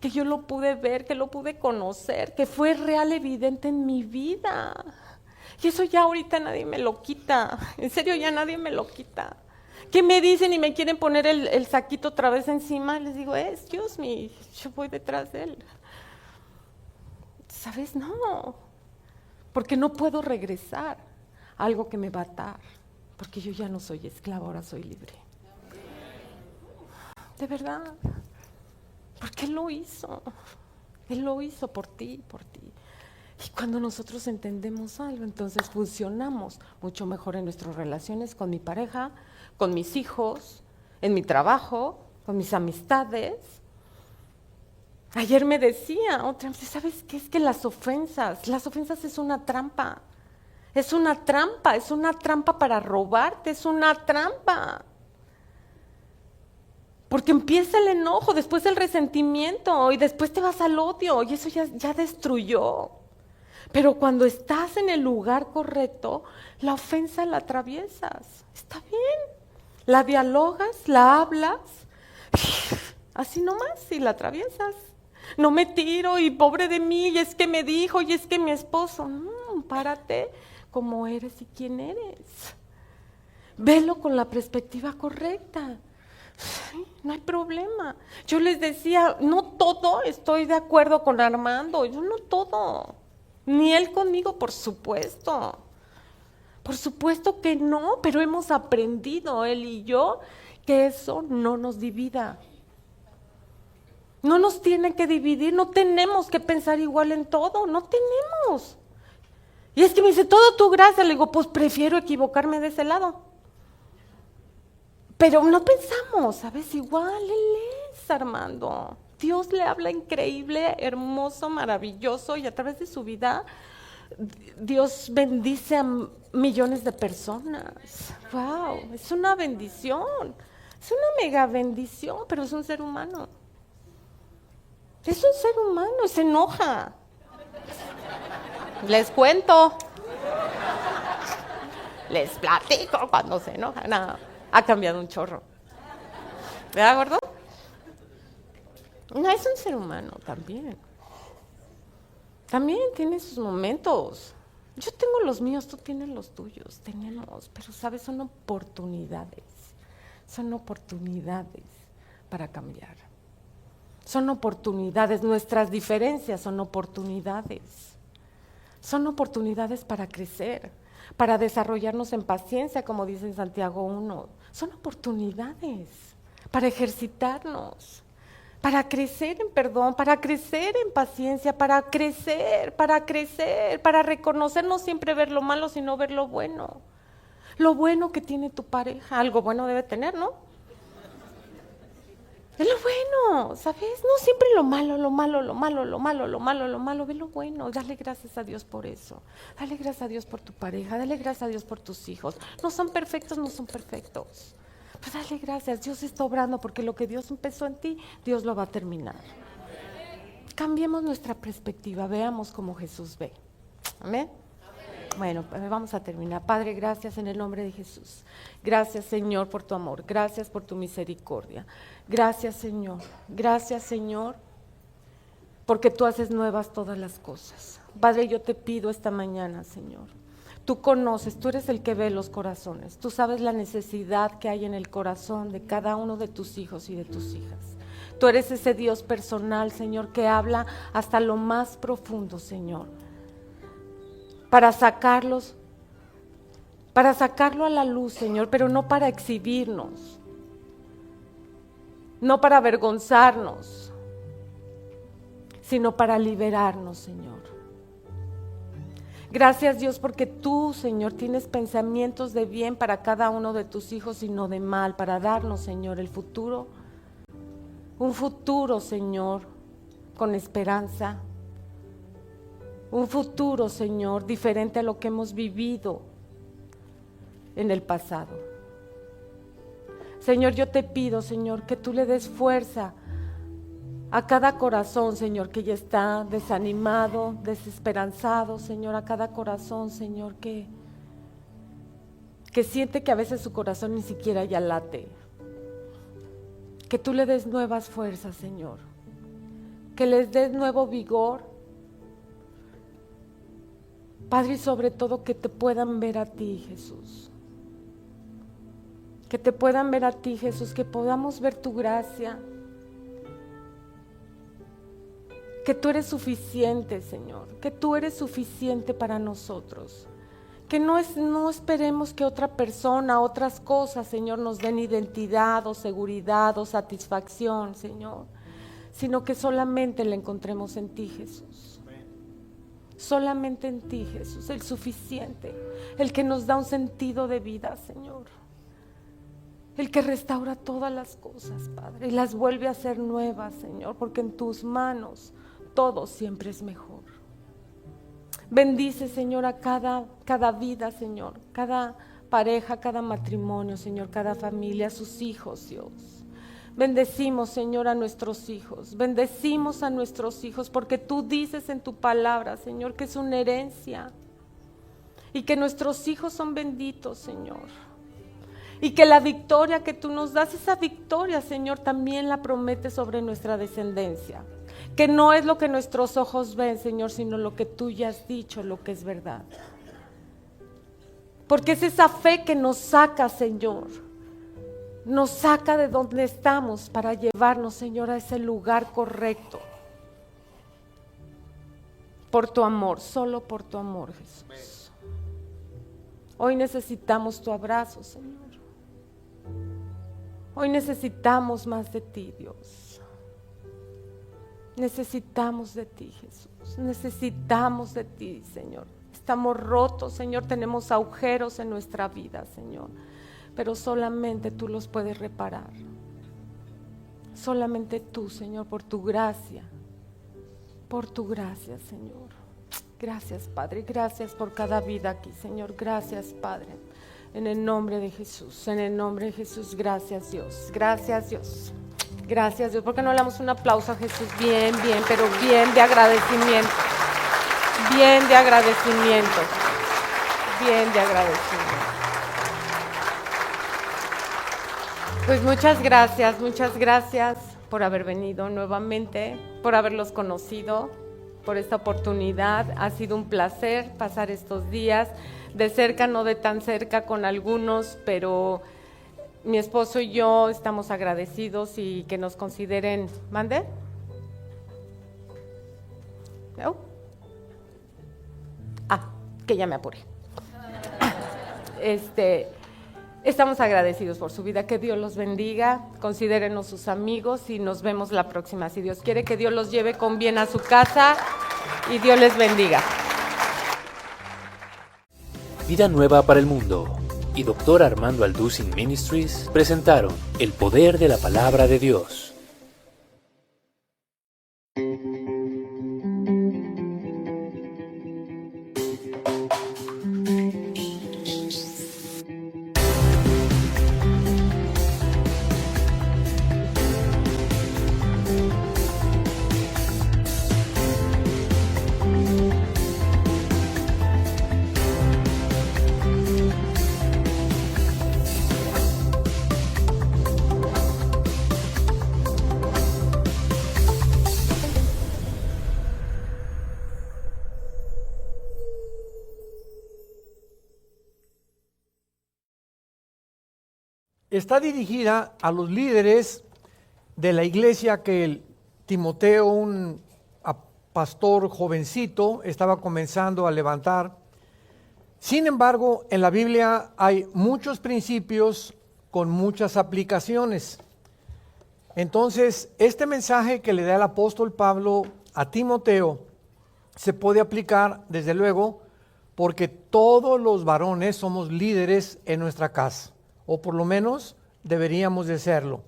Que yo lo pude ver, que lo pude conocer, que fue real, evidente en mi vida. Y eso ya ahorita nadie me lo quita. En serio, ya nadie me lo quita. Que me dicen y me quieren poner el saquito otra vez encima, les digo, excuse me, yo voy detrás de él. ¿Sabes? No, porque no puedo regresar a algo que me va a atar, porque yo ya no soy esclava, ahora soy libre. De verdad, porque Él lo hizo por ti, por ti. Y cuando nosotros entendemos algo, entonces funcionamos mucho mejor en nuestras relaciones con mi pareja, con mis hijos, en mi trabajo, con mis amistades. Ayer me decía otra vez, ¿sabes qué? Es que las ofensas es una trampa. Es una trampa para robarte, es una trampa. Porque empieza el enojo, después el resentimiento y después te vas al odio y eso ya destruyó. Pero cuando estás en el lugar correcto, la ofensa la atraviesas. Está bien. La dialogas, la hablas, así nomás, y la atraviesas. No me tiro y pobre de mí, y es que me dijo, y es que mi esposo. No, párate como eres y quién eres. Velo con la perspectiva correcta. Sí, no hay problema. Yo les decía, no todo estoy de acuerdo con Armando, yo no todo. Ni él conmigo, por supuesto. Por supuesto que no, pero hemos aprendido, él y yo, que eso no nos divida. No nos tiene que dividir, no tenemos que pensar igual en todo, no tenemos. Y es que me dice, todo tu gracia, le digo, pues prefiero equivocarme de ese lado. Pero no pensamos, ¿sabes? Igual él es, Armando. Dios le habla increíble, hermoso, maravilloso, y a través de su vida, Dios bendice a millones de personas. ¡Wow! Es una bendición. Es una mega bendición, pero es un ser humano. Es un ser humano, se enoja. Les cuento. Les platico cuando se enoja. No, ha cambiado un chorro. ¿Verdad, gordo? No, es un ser humano también. También tiene sus momentos. Yo tengo los míos, tú tienes los tuyos, tenemos, pero sabes, son oportunidades para cambiar. Son oportunidades, nuestras diferencias son oportunidades para crecer, para desarrollarnos en paciencia, como dice en Santiago 1. Son oportunidades para ejercitarnos, para crecer en perdón, para crecer en paciencia, para crecer, para reconocer, no siempre ver lo malo, sino ver lo bueno. lo bueno que tiene tu pareja. Algo bueno debe tener, ¿no? Es lo bueno, ¿sabes? No siempre lo malo, lo malo, lo malo, lo malo, lo malo, lo malo. Ve lo bueno, dale gracias a Dios por eso. Dale gracias a Dios por tu pareja, dale gracias a Dios por tus hijos. No son perfectos, no son perfectos. Pues dale gracias, Dios está obrando porque lo que Dios empezó en ti, Dios lo va a terminar. Cambiemos nuestra perspectiva, veamos como Jesús ve. Amén. Bueno, vamos a terminar. Padre, gracias en el nombre de Jesús. Gracias, Señor, por tu amor. Gracias por tu misericordia. Gracias, Señor. Gracias, Señor, porque tú haces nuevas todas las cosas. Padre, yo te pido esta mañana, Señor. Tú conoces, tú eres el que ve los corazones. Tú sabes la necesidad que hay en el corazón de cada uno de tus hijos y de tus hijas. Tú eres ese Dios personal, Señor, que habla hasta lo más profundo, Señor. Para sacarlo a la luz, Señor, pero no para exhibirnos, no para avergonzarnos, sino para liberarnos, Señor. Gracias, Dios, porque tú, Señor, tienes pensamientos de bien para cada uno de tus hijos y no de mal, para darnos, Señor, el futuro, un futuro, Señor, con esperanza. Un futuro, Señor, diferente a lo que hemos vivido en el pasado. Señor, yo te pido, Señor, que tú le des fuerza a cada corazón, Señor, que ya está desanimado, desesperanzado, Señor, a cada corazón, Señor, que siente que a veces su corazón ni siquiera ya late. Que tú le des nuevas fuerzas, Señor. Que les des nuevo vigor. Padre, y sobre todo que te puedan ver a ti, Jesús. Que te puedan ver a ti, Jesús, que podamos ver tu gracia. Que tú eres suficiente, Señor, que tú eres suficiente para nosotros. Que no esperemos que otra persona, otras cosas, Señor, nos den identidad o seguridad o satisfacción, Señor, sino que solamente la encontremos en ti, Jesús. Solamente en ti, Jesús, el suficiente, el que nos da un sentido de vida, Señor, el que restaura todas las cosas, Padre, y las vuelve a hacer nuevas, Señor, porque en tus manos todo siempre es mejor. Bendice, Señor, a cada vida, Señor, cada pareja, cada matrimonio, Señor, cada familia, sus hijos, Dios. Bendecimos, Señor, a nuestros hijos, bendecimos a nuestros hijos, porque tú dices en tu palabra, Señor, que es una herencia y que nuestros hijos son benditos, Señor, y que la victoria que tú nos das, esa victoria, Señor, también la prometes sobre nuestra descendencia, que no es lo que nuestros ojos ven, Señor, sino lo que tú ya has dicho, lo que es verdad, porque es esa fe que nos saca, Señor, nos saca de donde estamos para llevarnos, Señor, a ese lugar correcto. Por tu amor, solo por tu amor, Jesús. Hoy necesitamos tu abrazo, Señor. Hoy necesitamos más de ti, Dios. Necesitamos de ti, Jesús. Necesitamos de ti, Señor. Estamos rotos, Señor. Tenemos agujeros en nuestra vida, Señor. Pero solamente tú los puedes reparar. Solamente tú, Señor, por tu gracia, Señor. Gracias, Padre, gracias por cada vida aquí, Señor. Gracias, Padre, en el nombre de Jesús, en el nombre de Jesús. Gracias, Dios, gracias, Dios. Gracias, Dios. ¿Por qué no le damos un aplauso a Jesús? Bien, bien, pero bien de agradecimiento. Bien de agradecimiento. Bien de agradecimiento. Pues muchas gracias por haber venido nuevamente, por haberlos conocido, por esta oportunidad. Ha sido un placer pasar estos días, de cerca, no de tan cerca con algunos, pero mi esposo y yo estamos agradecidos y que nos consideren. ¿Mande? ¿No? Que ya me apuré. Estamos agradecidos por su vida, que Dios los bendiga, considérenos sus amigos y nos vemos la próxima. Si Dios quiere, que Dios los lleve con bien a su casa y Dios les bendiga. Vida nueva para el mundo. y Dr. Armando Alducin Ministries presentaron El Poder de la Palabra de Dios. Está dirigida a los líderes de la iglesia que el Timoteo, un pastor jovencito, estaba comenzando a levantar. Sin embargo, en la Biblia hay muchos principios con muchas aplicaciones. Entonces, este mensaje que le da el apóstol Pablo a Timoteo se puede aplicar, desde luego, porque todos los varones somos líderes en nuestra casa, o por lo menos deberíamos de serlo.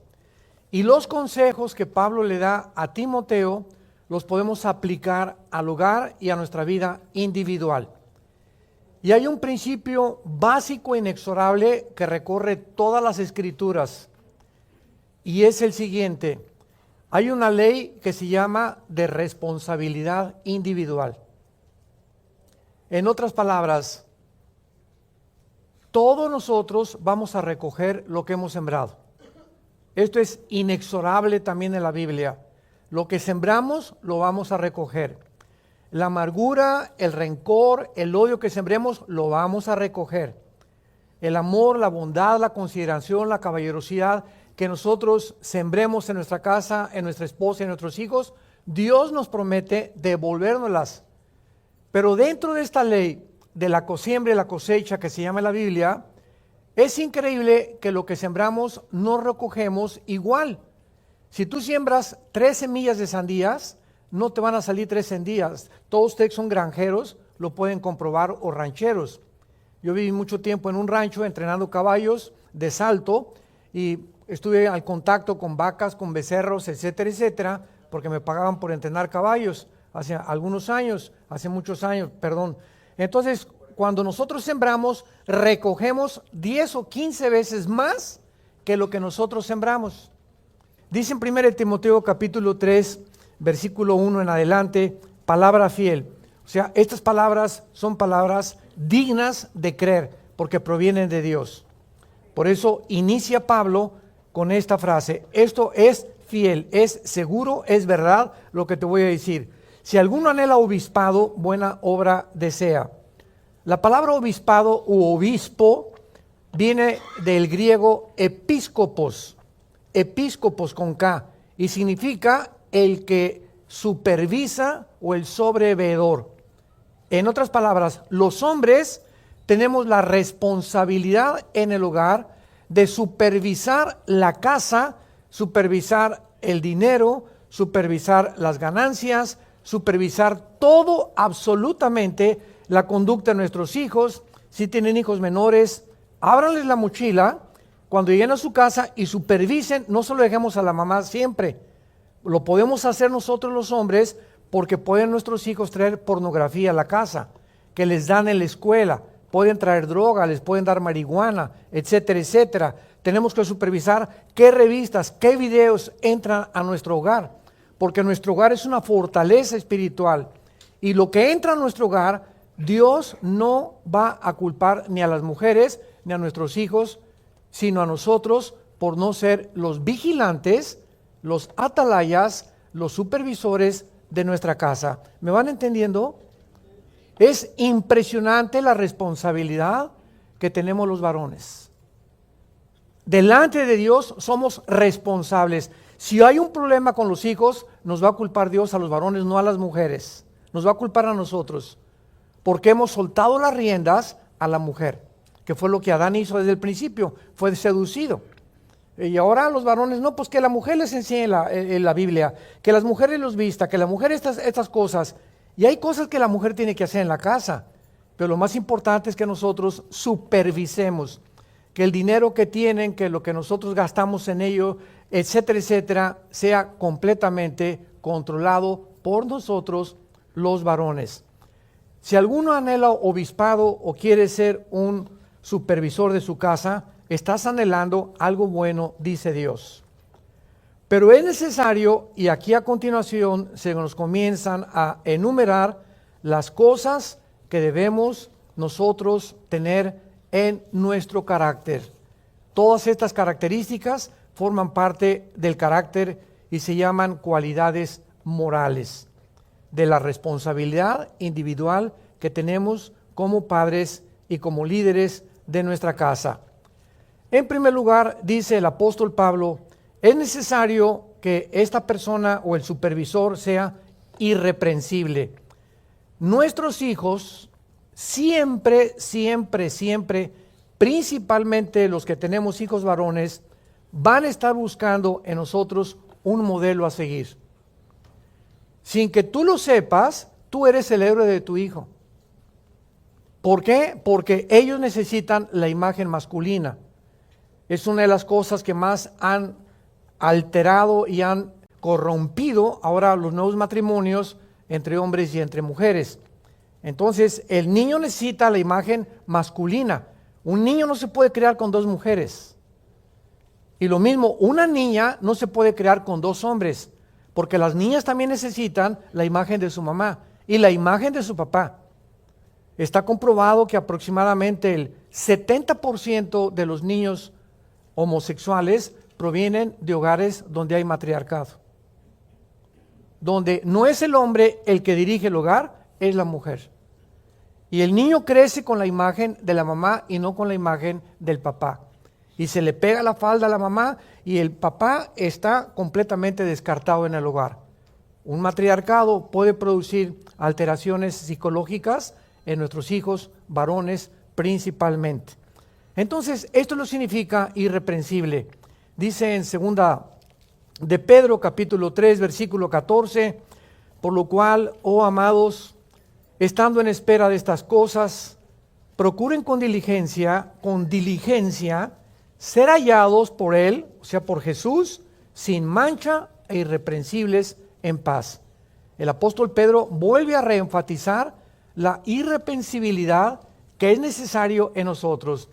Y los consejos que Pablo le da a Timoteo los podemos aplicar al hogar y a nuestra vida individual. Y hay un principio básico e inexorable que recorre todas las escrituras, y es el siguiente: hay una ley que se llama de responsabilidad individual. En otras palabras, todos nosotros vamos a recoger lo que hemos sembrado. Esto es inexorable también en la Biblia. Lo que sembramos lo vamos a recoger. La amargura, el rencor, el odio que sembremos lo vamos a recoger. El amor, la bondad, la consideración, la caballerosidad que nosotros sembremos en nuestra casa, en nuestra esposa y en nuestros hijos, Dios nos promete devolvérnoslas. Pero dentro de esta ley de la siembra y la cosecha que se llama en la Biblia, es increíble que lo que sembramos no recogemos igual. Si tú siembras 3 semillas de sandías, no te van a salir 3 sandías. Todos ustedes son granjeros, lo pueden comprobar, o rancheros. Yo viví mucho tiempo en un rancho entrenando caballos de salto y estuve al contacto con vacas, con becerros, etcétera, etcétera, porque me pagaban por entrenar caballos hace muchos años, perdón. Entonces, cuando nosotros sembramos, recogemos 10 o 15 veces más que lo que nosotros sembramos. Dice en 1 Timoteo capítulo 3, versículo 1 en adelante, palabra fiel. O sea, estas palabras son palabras dignas de creer, porque provienen de Dios. Por eso inicia Pablo con esta frase: esto es fiel, es seguro, es verdad lo que te voy a decir. Si alguno anhela obispado, buena obra desea. La palabra obispado u obispo viene del griego episcopos con K, y significa el que supervisa o el sobreveedor. En otras palabras, los hombres tenemos la responsabilidad en el hogar de supervisar la casa, supervisar el dinero, supervisar las ganancias, supervisar todo, absolutamente, la conducta de nuestros hijos. Si tienen hijos menores, ábranles la mochila cuando lleguen a su casa y supervisen. No se lo dejemos a la mamá siempre. Lo podemos hacer nosotros los hombres, porque pueden nuestros hijos traer pornografía a la casa, que les dan en la escuela, pueden traer droga, les pueden dar marihuana, etcétera, etcétera. Tenemos que supervisar qué revistas, qué videos entran a nuestro hogar, porque nuestro hogar es una fortaleza espiritual, y lo que entra a nuestro hogar, Dios no va a culpar ni a las mujeres ni a nuestros hijos, sino a nosotros, por no ser los vigilantes, los atalayas, los supervisores de nuestra casa. ¿Me van entendiendo? Es impresionante la responsabilidad que tenemos los varones. Delante de Dios somos responsables. Si hay un problema con los hijos, nos va a culpar Dios a los varones, no a las mujeres. Nos va a culpar a nosotros, porque hemos soltado las riendas a la mujer, que fue lo que Adán hizo desde el principio, fue seducido. Y ahora los varones, no, pues que la mujer les enseñe la Biblia, que las mujeres los vista, que la mujer estas cosas. Y hay cosas que la mujer tiene que hacer en la casa, pero lo más importante es que nosotros supervisemos. que el dinero que tienen, que lo que nosotros gastamos en ello, etcétera, etcétera, sea completamente controlado por nosotros los varones. Si alguno anhela obispado o quiere ser un supervisor de su casa, estás anhelando algo bueno, dice Dios. Pero es necesario, y aquí a continuación se nos comienzan a enumerar las cosas que debemos nosotros tener en nuestro carácter. Todas estas características forman parte del carácter y se llaman cualidades morales, de la responsabilidad individual que tenemos como padres y como líderes de nuestra casa. En primer lugar, dice el apóstol Pablo, es necesario que esta persona o el supervisor sea irreprensible. Nuestros hijos siempre, principalmente los que tenemos hijos varones, van a estar buscando en nosotros un modelo a seguir. Sin que tú lo sepas, tú eres el héroe de tu hijo. ¿Por qué? Porque ellos necesitan la imagen masculina. Es una de las cosas que más han alterado y han corrompido ahora los nuevos matrimonios entre hombres y entre mujeres. Entonces, el niño necesita la imagen masculina. Un niño no se puede crear con dos mujeres. Y lo mismo, una niña no se puede crear con dos hombres, porque las niñas también necesitan la imagen de su mamá y la imagen de su papá. Está comprobado que aproximadamente el 70% de los niños homosexuales provienen de hogares donde hay matriarcado. Donde no es el hombre el que dirige el hogar, es la mujer. Y el niño crece con la imagen de la mamá y no con la imagen del papá. Y se le pega la falda a la mamá y el papá está completamente descartado en el hogar. Un matriarcado puede producir alteraciones psicológicas en nuestros hijos varones principalmente. Entonces, esto lo significa irreprensible. Dice en segunda de Pedro, capítulo 3, versículo 14, por lo cual, oh amados, estando en espera de estas cosas, procuren con diligencia, ser hallados por Él, o sea, por Jesús, sin mancha e irreprensibles en paz. El apóstol Pedro vuelve a reenfatizar la irreprensibilidad que es necesario en nosotros.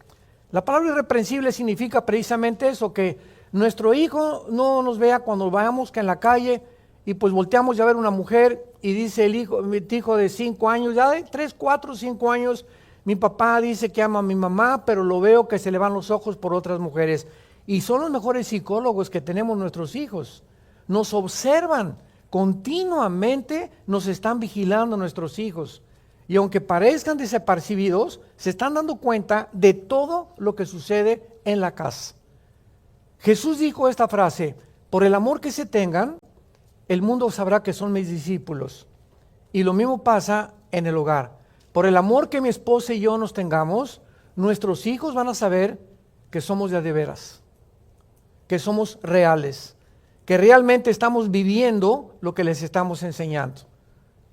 La palabra irreprensible significa precisamente eso, que nuestro hijo no nos vea cuando vayamos que en la calle y pues volteamos ya a ver una mujer y dice mi hijo de 5 años, ya de 3, 4, 5 años, mi papá dice que ama a mi mamá, pero lo veo que se le van los ojos por otras mujeres. Y son los mejores psicólogos que tenemos nuestros hijos. Nos observan continuamente, nos están vigilando nuestros hijos. Y aunque parezcan desapercibidos, se están dando cuenta de todo lo que sucede en la casa. Jesús dijo esta frase, por el amor que se tengan, el mundo sabrá que son mis discípulos. Y lo mismo pasa en el hogar. Por el amor que mi esposa y yo nos tengamos, nuestros hijos van a saber que somos de veras, que somos reales, que realmente estamos viviendo lo que les estamos enseñando.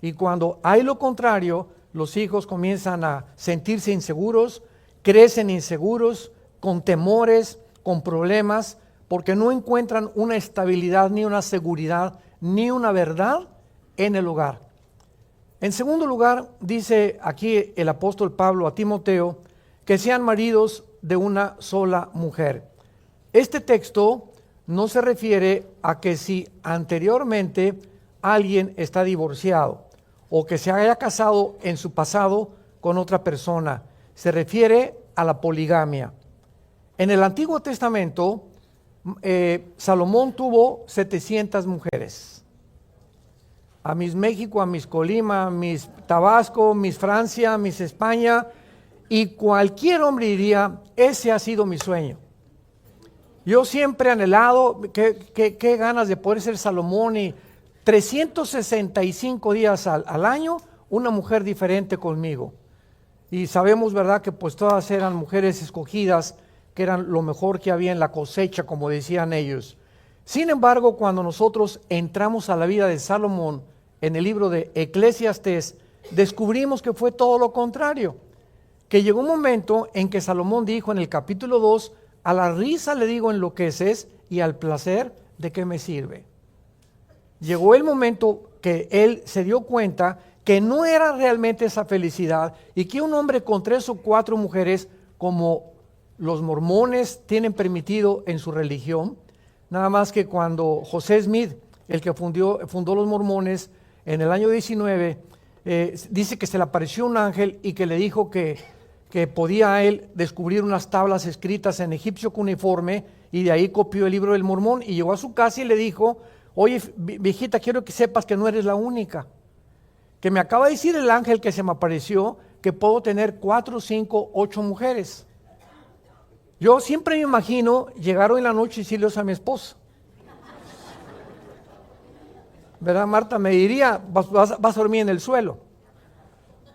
Y cuando hay lo contrario, los hijos comienzan a sentirse inseguros, crecen inseguros, con temores, con problemas, porque no encuentran una estabilidad, ni una seguridad, ni una verdad en el hogar. En segundo lugar, dice aquí el apóstol Pablo a Timoteo, que sean maridos de una sola mujer. Este texto no se refiere a que si anteriormente alguien está divorciado o que se haya casado en su pasado con otra persona. Se refiere a la poligamia. En el Antiguo Testamento, Salomón tuvo 700 mujeres. A Miss México, a Miss Colima, a Miss Tabasco, Miss Francia, Miss España, y cualquier hombre diría, ese ha sido mi sueño. Yo siempre he anhelado, qué ganas de poder ser Salomón y 365 días al año, una mujer diferente conmigo. Y sabemos, ¿verdad?, que pues todas eran mujeres escogidas, que eran lo mejor que había en la cosecha, como decían ellos. Sin embargo, cuando nosotros entramos a la vida de Salomón, en el libro de Eclesiastés, descubrimos que fue todo lo contrario, que llegó un momento en que Salomón dijo en el capítulo 2, a la risa le digo enloqueces y al placer de qué me sirve. Llegó el momento que él se dio cuenta que no era realmente esa felicidad y que un hombre con 3 o 4 mujeres, como los mormones tienen permitido en su religión, nada más que cuando José Smith, el que fundó los mormones en el año 19, dice que se le apareció un ángel y que le dijo que podía él descubrir unas tablas escritas en egipcio cuneiforme, y de ahí copió el libro del Mormón y llegó a su casa y le dijo, oye viejita, quiero que sepas que no eres la única, que me acaba de decir el ángel que se me apareció que puedo tener 4, 5, 8 mujeres. Yo siempre me imagino llegar hoy en la noche y decirles a mi esposa, ¿verdad, Marta? Me diría, vas a dormir en el suelo,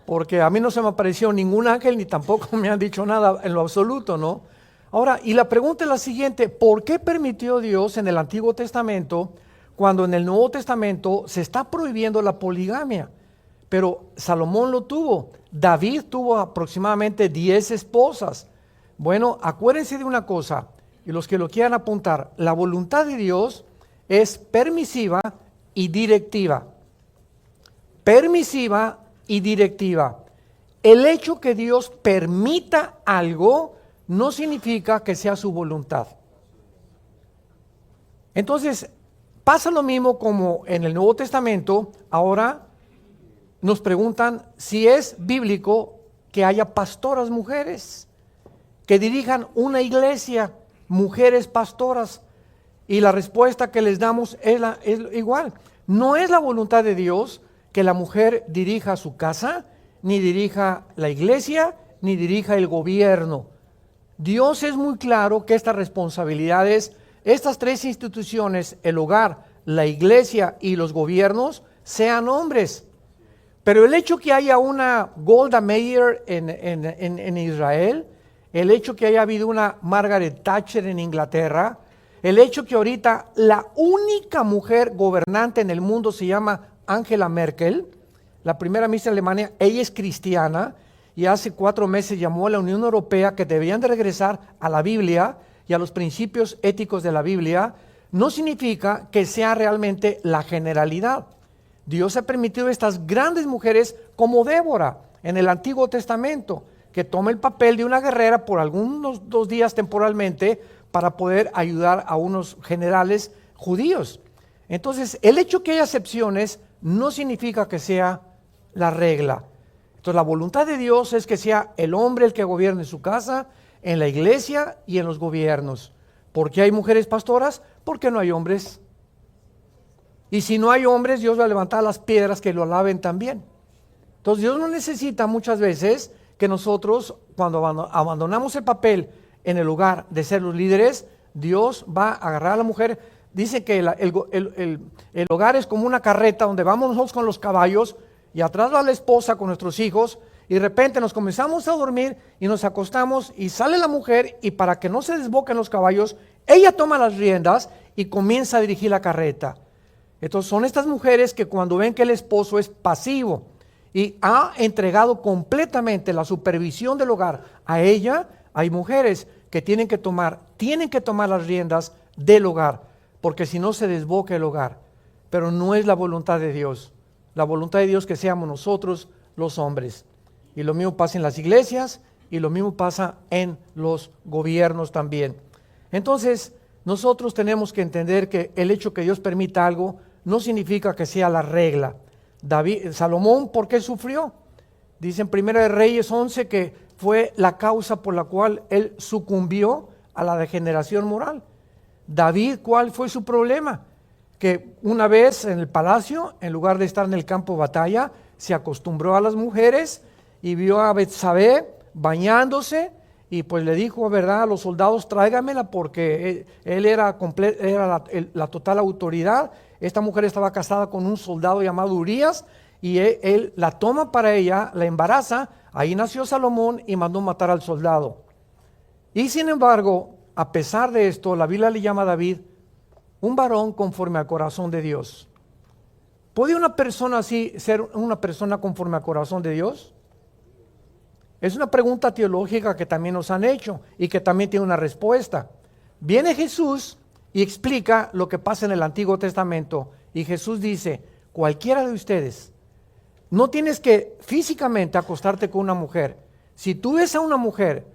porque a mí no se me apareció ningún ángel ni tampoco me han dicho nada en lo absoluto, ¿no? Ahora, y la pregunta es la siguiente, ¿por qué permitió Dios en el Antiguo Testamento cuando en el Nuevo Testamento se está prohibiendo la poligamia? Pero Salomón lo tuvo, David tuvo aproximadamente 10 esposas. Bueno, acuérdense de una cosa, y los que lo quieran apuntar, la voluntad de Dios es permisiva y directiva. Permisiva y directiva. El hecho que Dios permita algo no significa que sea su voluntad. Entonces, pasa lo mismo como en el Nuevo Testamento. Ahora nos preguntan si es bíblico que haya pastoras mujeres, que dirijan una iglesia, mujeres pastoras. Y la respuesta que les damos es igual. No es la voluntad de Dios que la mujer dirija su casa, ni dirija la iglesia, ni dirija el gobierno. Dios es muy claro que estas responsabilidades, estas 3 instituciones, el hogar, la iglesia y los gobiernos, sean hombres. Pero el hecho que haya una Golda Meir en Israel, el hecho que haya habido una Margaret Thatcher en Inglaterra, el hecho que ahorita la única mujer gobernante en el mundo se llama Angela Merkel, la primera ministra de Alemania, ella es cristiana y hace 4 meses llamó a la Unión Europea que deberían de regresar a la Biblia y a los principios éticos de la Biblia, no significa que sea realmente la generalidad. Dios ha permitido estas grandes mujeres como Débora en el Antiguo Testamento, que toma el papel de una guerrera por algunos 2 días temporalmente para poder ayudar a unos generales judíos. Entonces, el hecho que haya excepciones no significa que sea la regla. Entonces, la voluntad de Dios es que sea el hombre el que gobierne su casa, en la iglesia y en los gobiernos. ¿Por qué hay mujeres pastoras? Porque no hay hombres. Y si no hay hombres, Dios va a levantar las piedras que lo alaben también. Entonces, Dios no necesita muchas veces que nosotros, cuando abandonamos el papel en el lugar de ser los líderes, Dios va a agarrar a la mujer. Dice que el hogar es como una carreta donde vamos nosotros con los caballos y atrás va la esposa con nuestros hijos, y de repente nos comenzamos a dormir y nos acostamos y sale la mujer, y para que no se desboquen los caballos, ella toma las riendas y comienza a dirigir la carreta. Entonces son estas mujeres que cuando ven que el esposo es pasivo y ha entregado completamente la supervisión del hogar a ella, hay mujeres que tienen que tomar las riendas del hogar, porque si no se desboca el hogar. Pero no es la voluntad de Dios. La voluntad de Dios es que seamos nosotros los hombres. Y lo mismo pasa en las iglesias y lo mismo pasa en los gobiernos también. Entonces, nosotros tenemos que entender que el hecho que Dios permita algo no significa que sea la regla. Salomón, ¿por qué sufrió? Dice en 1 de Reyes 11 que fue la causa por la cual él sucumbió a la degeneración moral. David, ¿cuál fue su problema? Que una vez en el palacio, en lugar de estar en el campo de batalla, se acostumbró a las mujeres y vio a Betsabé bañándose y pues le dijo, ¿verdad?, a los soldados, tráigamela, porque él era la total autoridad. Esta mujer estaba casada con un soldado llamado Urías y él la toma para ella, la embaraza. Ahí nació Salomón y mandó matar al soldado. Y sin embargo, a pesar de esto, la Biblia le llama a David un varón conforme al corazón de Dios. ¿Puede una persona así ser una persona conforme al corazón de Dios? Es una pregunta teológica que también nos han hecho y que también tiene una respuesta. Viene Jesús y explica lo que pasa en el Antiguo Testamento. Y Jesús dice, cualquiera de ustedes, no tienes que físicamente acostarte con una mujer. Si tú ves a una mujer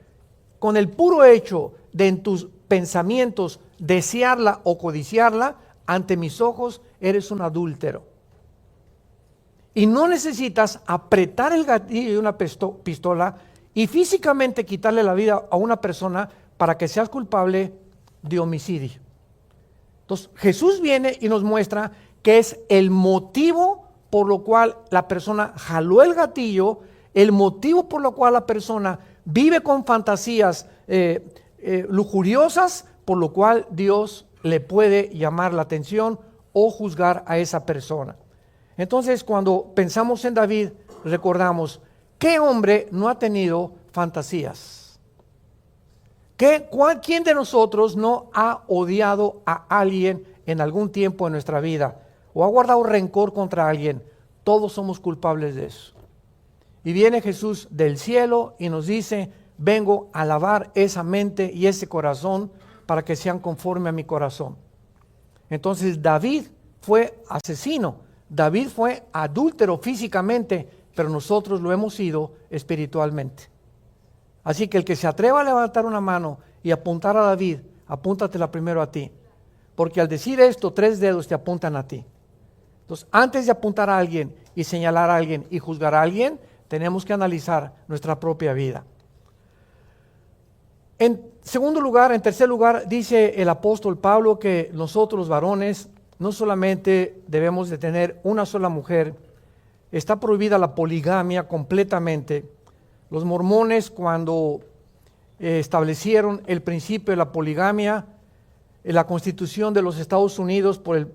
con el puro hecho de en tus pensamientos desearla o codiciarla, ante mis ojos eres un adúltero. Y no necesitas apretar el gatillo de una pistola y físicamente quitarle la vida a una persona para que seas culpable de homicidio. Entonces Jesús viene y nos muestra que es el motivo por lo cual la persona jaló el gatillo, el motivo por lo cual la persona vive con fantasías lujuriosas, por lo cual Dios le puede llamar la atención o juzgar a esa persona. Entonces, cuando pensamos en David, recordamos, ¿qué hombre no ha tenido fantasías? ¿Quién de nosotros no ha odiado a alguien en algún tiempo de nuestra vida? ¿O ha guardado rencor contra alguien? Todos somos culpables de eso. Y viene Jesús del cielo y nos dice, vengo a lavar esa mente y ese corazón para que sean conforme a mi corazón. Entonces David fue asesino, David fue adúltero físicamente, pero nosotros lo hemos sido espiritualmente. Así que el que se atreva a levantar una mano y apuntar a David, apúntatela primero a ti. Porque al decir esto, 3 dedos te apuntan a ti. Entonces, antes de apuntar a alguien y señalar a alguien y juzgar a alguien, tenemos que analizar nuestra propia vida. En tercer lugar, dice el apóstol Pablo que nosotros los varones no solamente debemos de tener una sola mujer, está prohibida la poligamia completamente. Los mormones, cuando establecieron el principio de la poligamia, en la Constitución de los Estados Unidos por el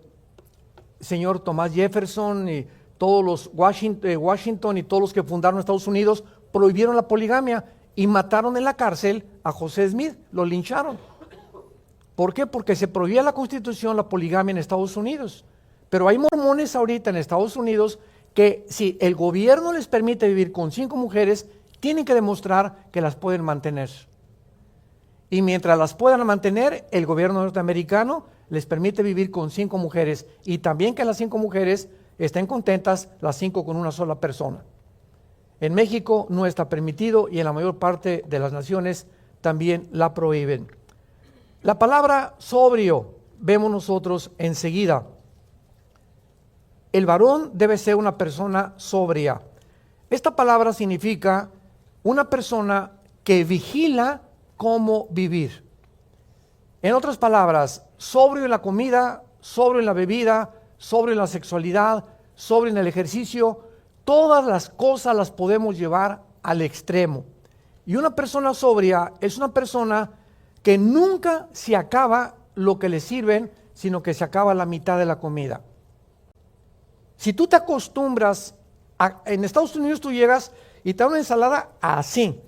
señor Thomas Jefferson y todos los Washington y todos los que fundaron Estados Unidos, prohibieron la poligamia y mataron en la cárcel a José Smith, lo lincharon. ¿Por qué? Porque se prohibía la Constitución la poligamia en Estados Unidos. Pero hay mormones ahorita en Estados Unidos que si el gobierno les permite vivir con 5 mujeres, tienen que demostrar que las pueden mantener. Y mientras las puedan mantener, el gobierno norteamericano les permite vivir con 5 mujeres y también que las 5 mujeres estén contentas, las 5 con una sola persona. En México no está permitido y en la mayor parte de las naciones también la prohíben. La palabra sobrio vemos nosotros enseguida. El varón debe ser una persona sobria. Esta palabra significa una persona que vigila cómo vivir. En otras palabras, sobrio en la comida, sobrio en la bebida, sobrio en la sexualidad, sobrio en el ejercicio, todas las cosas las podemos llevar al extremo. Y una persona sobria es una persona que nunca se acaba lo que le sirven, sino que se acaba la mitad de la comida. Si tú te acostumbras, en Estados Unidos tú llegas y te dan una ensalada así,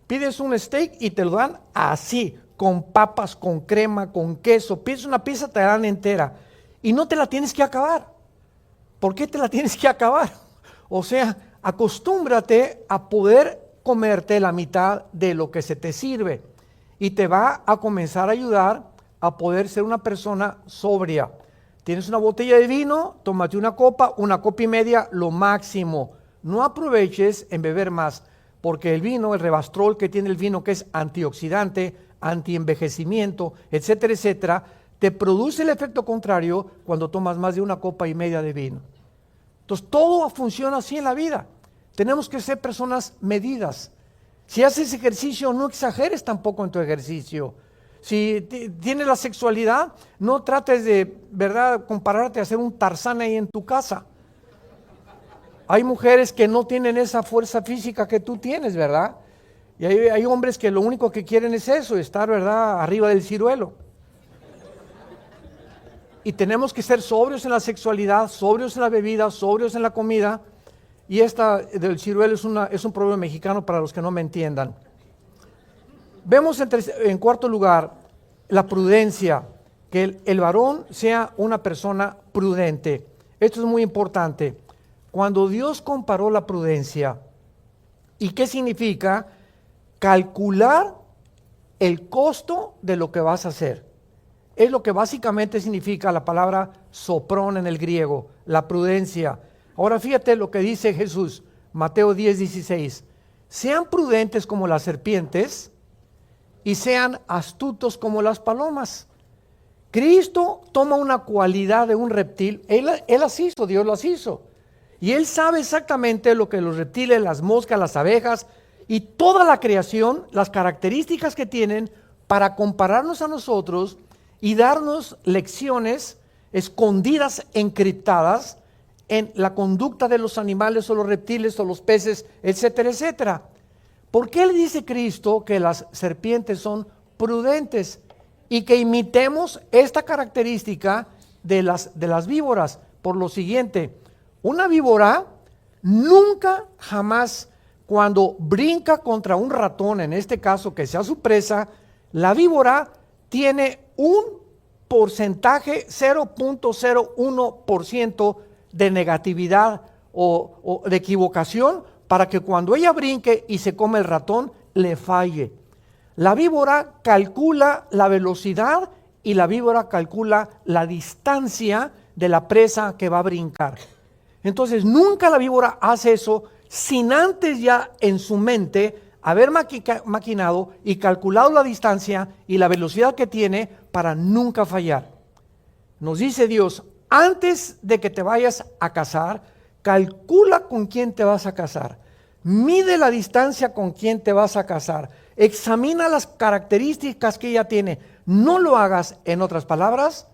pides un steak y te lo dan así, con papas, con crema, con queso, pides una pizza, te la dan entera y no te la tienes que acabar. ¿Por qué te la tienes que acabar? O sea, acostúmbrate a poder comerte la mitad de lo que se te sirve y te va a comenzar a ayudar a poder ser una persona sobria. Tienes una botella de vino, tómate una copa y media, lo máximo. No aproveches en beber más, porque el vino, el Revastrol que tiene el vino, que es antioxidante, antienvejecimiento, etcétera, etcétera, te produce el efecto contrario cuando tomas más de una copa y media de vino. Entonces, todo funciona así en la vida. Tenemos que ser personas medidas. Si haces ejercicio, no exageres tampoco en tu ejercicio. Si tienes la sexualidad, no trates de, ¿verdad?, compararte a hacer un Tarzán ahí en tu casa. Hay mujeres que no tienen esa fuerza física que tú tienes, ¿verdad? Y hay hombres que lo único que quieren es eso, estar, ¿verdad?, arriba del ciruelo. Y tenemos que ser sobrios en la sexualidad, sobrios en la bebida, sobrios en la comida. Y esta del ciruelo es un proverbio mexicano para los que no me entiendan. Vemos en cuarto lugar la prudencia, que el varón sea una persona prudente. Esto es muy importante. Cuando Dios comparó la prudencia, ¿y qué significa? calcular el costo de lo que vas a hacer. Es lo que básicamente significa la palabra soprón en el griego, la prudencia. Ahora fíjate lo que dice Jesús, Mateo 10:16. Sean prudentes como las serpientes y sean astutos como las palomas. Cristo toma una cualidad de un reptil, Él las hizo, Dios las hizo. Y Él sabe exactamente lo que los reptiles, las moscas, las abejas y toda la creación, las características que tienen para compararnos a nosotros y darnos lecciones escondidas, encriptadas en la conducta de los animales o los reptiles o los peces, etcétera, etcétera. ¿Por qué le dice Cristo que las serpientes son prudentes y que imitemos esta característica de las víboras? Por lo siguiente, una víbora nunca, jamás, cuando brinca contra un ratón, en este caso que sea su presa, la víbora tiene un porcentaje 0.01% de negatividad o de equivocación para que cuando ella brinque y se come el ratón, le falle. La víbora calcula la velocidad y la víbora calcula la distancia de la presa que va a brincar. Entonces, nunca la víbora hace eso sin antes ya en su mente haber maquinado y calculado la distancia y la velocidad que tiene para nunca fallar. Nos dice Dios, antes de que te vayas a casar, calcula con quién te vas a casar. Mide la distancia con quién te vas a casar. Examina las características que ella tiene. No lo hagas, en otras palabras,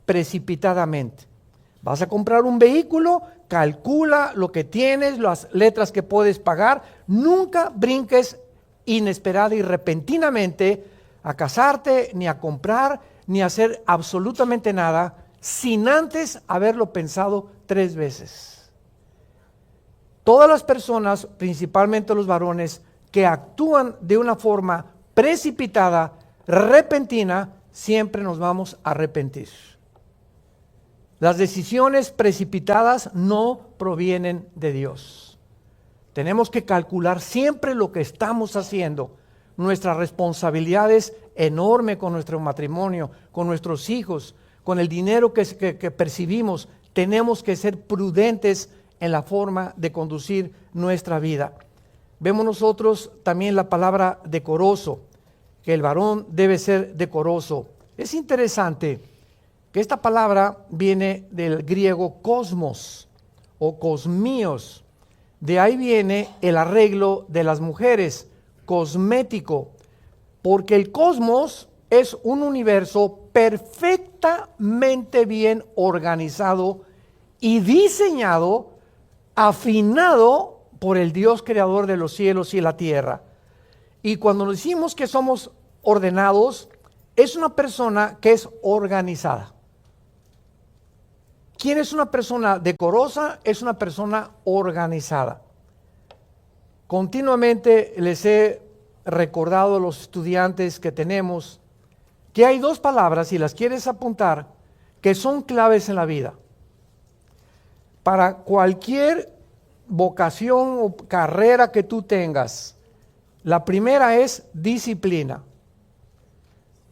precipitadamente. Vas a comprar un vehículo, calcula lo que tienes, las letras que puedes pagar. Nunca brinques inesperada y repentinamente a casarte, ni a comprar, ni a hacer absolutamente nada, sin antes haberlo pensado 3 veces. Todas las personas, principalmente los varones, que actúan de una forma precipitada, repentina, siempre nos vamos a arrepentir. Las decisiones precipitadas no provienen de Dios. Tenemos que calcular siempre lo que estamos haciendo. Nuestra responsabilidad es enorme con nuestro matrimonio, con nuestros hijos, con el dinero que percibimos. Tenemos que ser prudentes en la forma de conducir nuestra vida. Vemos nosotros también la palabra decoroso, que el varón debe ser decoroso. Es interesante que esta palabra viene del griego cosmos o cosmíos. De ahí viene el arreglo de las mujeres, cosmético, porque el cosmos es un universo perfectamente bien organizado y diseñado, afinado por el Dios creador de los cielos y la tierra. Y cuando decimos que somos ordenados, es una persona que es organizada. ¿Quién es una persona decorosa? Es una persona organizada. Continuamente les he recordado a los estudiantes que tenemos que hay 2 palabras, si las quieres apuntar, que son claves en la vida. Para cualquier vocación o carrera que tú tengas, la primera es disciplina.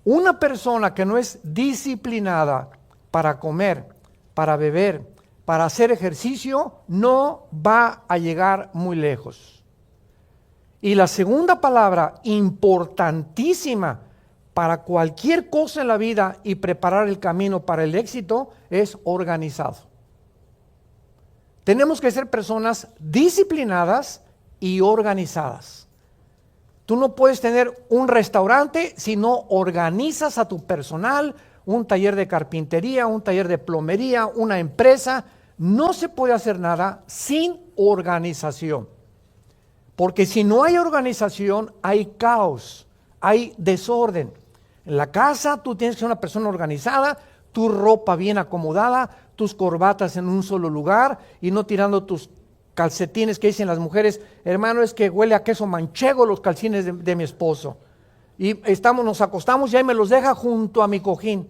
Una persona que no es disciplinada para comer, para beber, para hacer ejercicio, no va a llegar muy lejos. Y la segunda palabra, importantísima para cualquier cosa en la vida y preparar el camino para el éxito, es organizado. Tenemos que ser personas disciplinadas y organizadas. Tú no puedes tener un restaurante si no organizas a tu personal, un taller de carpintería, un taller de plomería, una empresa. No se puede hacer nada sin organización. Porque si no hay organización, hay caos, hay desorden. En la casa tú tienes que ser una persona organizada, tu ropa bien acomodada, tus corbatas en un solo lugar y no tirando tus calcetines que dicen las mujeres, hermano, es que huele a queso manchego los calcines de mi esposo. Y nos acostamos y ahí me los deja junto a mi cojín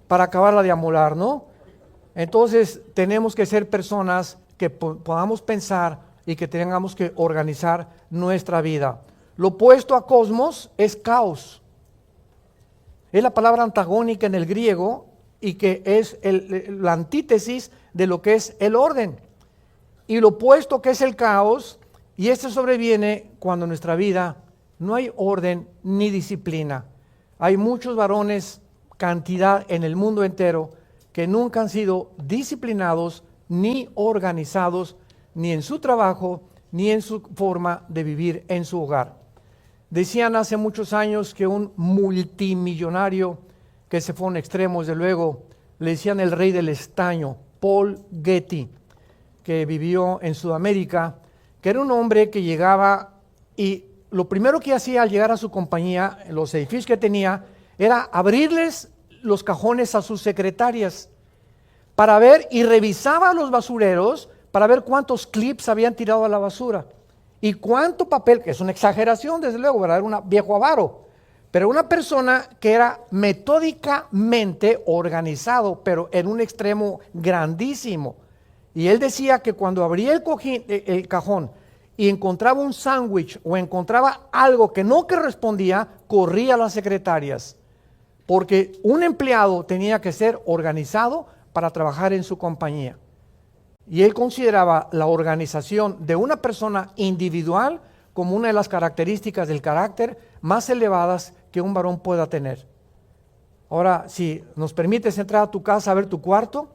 para acabarla de amolar, ¿no? Entonces tenemos que ser personas que podamos pensar y que tengamos que organizar nuestra vida. Lo opuesto a cosmos es caos. Es la palabra antagónica en el griego y que es la antítesis de lo que es el orden. Y lo opuesto que es el caos, y este sobreviene cuando en nuestra vida no hay orden ni disciplina. Hay muchos varones, cantidad en el mundo entero, que nunca han sido disciplinados ni organizados, ni en su trabajo, ni en su forma de vivir en su hogar. Decían hace muchos años que un multimillonario, que se fue a un extremo, desde luego, le decían el rey del estaño, Paul Getty, que vivió en Sudamérica, que era un hombre que llegaba y lo primero que hacía al llegar a su compañía, en los edificios que tenía, era abrirles los cajones a sus secretarias para ver, y revisaba los basureros para ver cuántos clips habían tirado a la basura y cuánto papel, que es una exageración desde luego, ¿verdad? Era un viejo avaro, pero una persona que era metódicamente organizado, pero en un extremo grandísimo. Y él decía que cuando abría el cajón y encontraba un sándwich o encontraba algo que no correspondía, corría a las secretarias, porque un empleado tenía que ser organizado para trabajar en su compañía. Y él consideraba la organización de una persona individual como una de las características del carácter más elevadas que un varón pueda tener. Ahora, si nos permites entrar a tu casa a ver tu cuarto,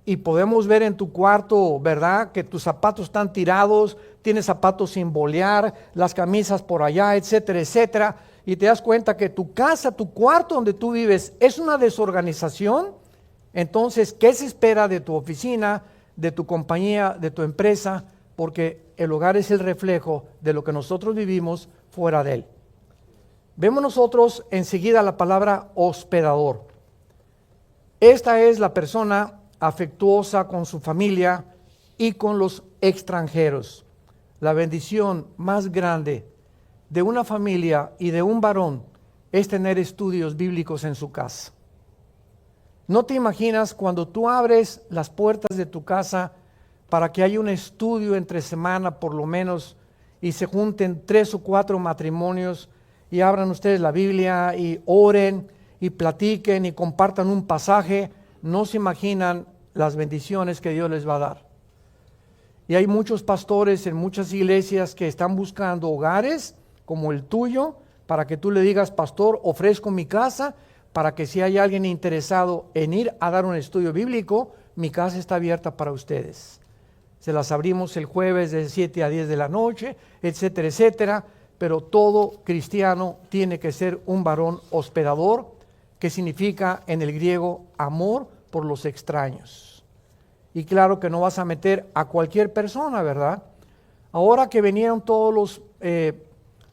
y podemos ver en tu cuarto, ¿verdad?, que tus zapatos están tirados, tienes zapatos sin bolear, las camisas por allá, etcétera, etcétera, y te das cuenta que tu casa, tu cuarto donde tú vives es una desorganización. Entonces, ¿qué se espera de tu oficina, de tu compañía, de tu empresa? Porque el hogar es el reflejo de lo que nosotros vivimos fuera de él. Vemos nosotros enseguida la palabra hospedador. Esta es la persona afectuosa con su familia y con los extranjeros. La bendición más grande de una familia y de un varón es tener estudios bíblicos en su casa. ¿No te imaginas cuando tú abres las puertas de tu casa para que haya un estudio entre semana por lo menos y se junten 3 o 4 matrimonios y abran ustedes la Biblia y oren y platiquen y compartan un pasaje? No se imaginan las bendiciones que Dios les va a dar. Y hay muchos pastores en muchas iglesias que están buscando hogares como el tuyo para que tú le digas: pastor, ofrezco mi casa para que si hay alguien interesado en ir a dar un estudio bíblico, mi casa está abierta para ustedes. Se las abrimos el jueves de 7 a 10 de la noche, etcétera, etcétera. Pero todo cristiano tiene que ser un varón hospedador, que significa en el griego amor por los extraños. Y claro que no vas a meter a cualquier persona, ¿verdad? Ahora que vinieron todos los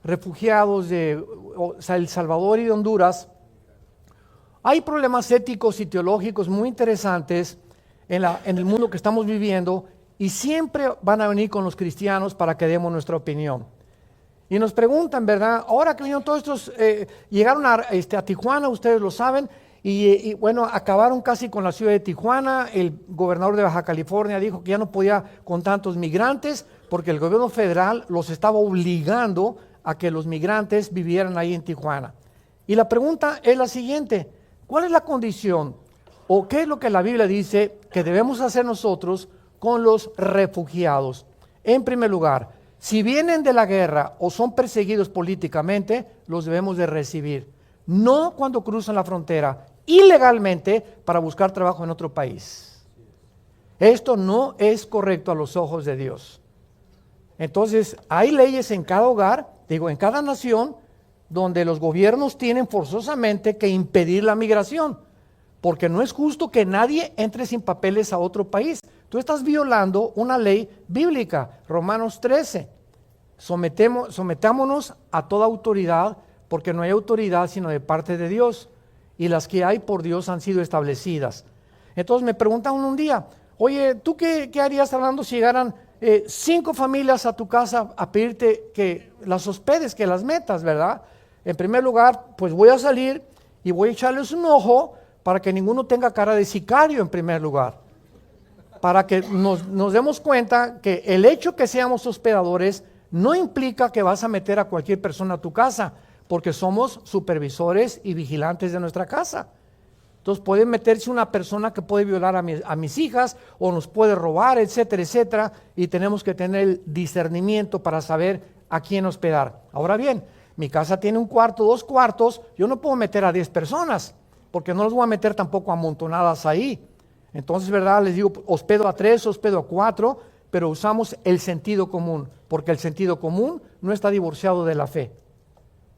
refugiados de El Salvador y de Honduras, hay problemas éticos y teológicos muy interesantes en el mundo que estamos viviendo, y siempre van a venir con los cristianos para que demos nuestra opinión. Y nos preguntan, ¿verdad? Ahora que vinieron todos estos, llegaron a Tijuana, ustedes lo saben, y bueno, acabaron casi con la ciudad de Tijuana. El gobernador de Baja California dijo que ya no podía con tantos migrantes porque el gobierno federal los estaba obligando a que los migrantes vivieran ahí en Tijuana. Y la pregunta es la siguiente: ¿cuál es la condición o qué es lo que la Biblia dice que debemos hacer nosotros con los refugiados? En primer lugar, si vienen de la guerra o son perseguidos políticamente, los debemos de recibir. No cuando cruzan la frontera ilegalmente para buscar trabajo en otro país. Esto no es correcto a los ojos de Dios. Entonces, hay leyes en cada hogar, en cada nación, donde los gobiernos tienen forzosamente que impedir la migración, porque no es justo que nadie entre sin papeles a otro país. Tú estás violando una ley bíblica, Romanos 13. Sometámonos a toda autoridad, porque no hay autoridad sino de parte de Dios, y las que hay por Dios han sido establecidas. Entonces me preguntan un día: oye, ¿tú qué harías hablando si llegaran 5 familias a tu casa a pedirte que las hospedes, que las metas, ¿verdad? En primer lugar, pues voy a salir y voy a echarles un ojo para que ninguno tenga cara de sicario, en primer lugar, para que nos demos cuenta que el hecho que seamos hospedadores no implica que vas a meter a cualquier persona a tu casa, porque somos supervisores y vigilantes de nuestra casa. Entonces puede meterse una persona que puede violar a mis hijas o nos puede robar, etcétera, etcétera, y tenemos que tener el discernimiento para saber a quién hospedar. Ahora bien, mi casa tiene un cuarto, 2 cuartos, yo no puedo meter a 10 personas, porque no los voy a meter tampoco amontonadas ahí. Entonces, ¿verdad? Les digo, hospedo a 3, hospedo a 4, pero usamos el sentido común, porque el sentido común no está divorciado de la fe.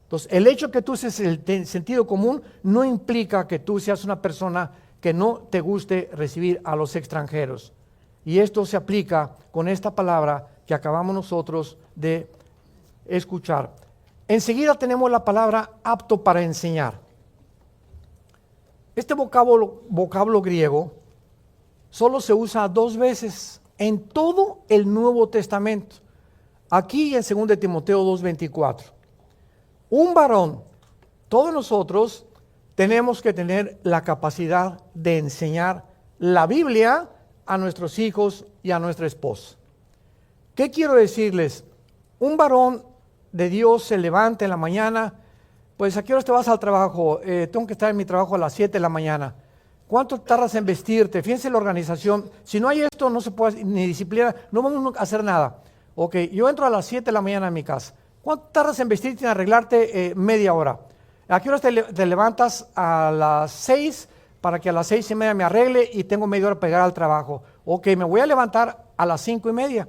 Entonces, el hecho que tú uses el sentido común no implica que tú seas una persona que no te guste recibir a los extranjeros. Y esto se aplica con esta palabra que acabamos nosotros de escuchar. Enseguida tenemos la palabra apto para enseñar. Este vocablo griego solo se usa 2 veces en todo el Nuevo Testamento. Aquí en 2 Timoteo 2:24. Un varón, todos nosotros tenemos que tener la capacidad de enseñar la Biblia a nuestros hijos y a nuestra esposa. ¿Qué quiero decirles? Un varón de Dios se levanta en la mañana, pues ¿a qué horas te vas al trabajo? Tengo que estar en mi trabajo a las 7 de la mañana. ¿Cuánto tardas en vestirte? Fíjense la organización. Si no hay esto, no se puede, ni disciplina, no vamos a hacer nada. Ok, yo entro a las 7 de la mañana a mi casa. ¿Cuánto tardas en vestirte y en arreglarte? Media hora. ¿A qué horas te levantas? A las 6 para que a las 6:30 me arregle y tengo media hora para llegar al trabajo. Ok, me voy a levantar a las 5:30.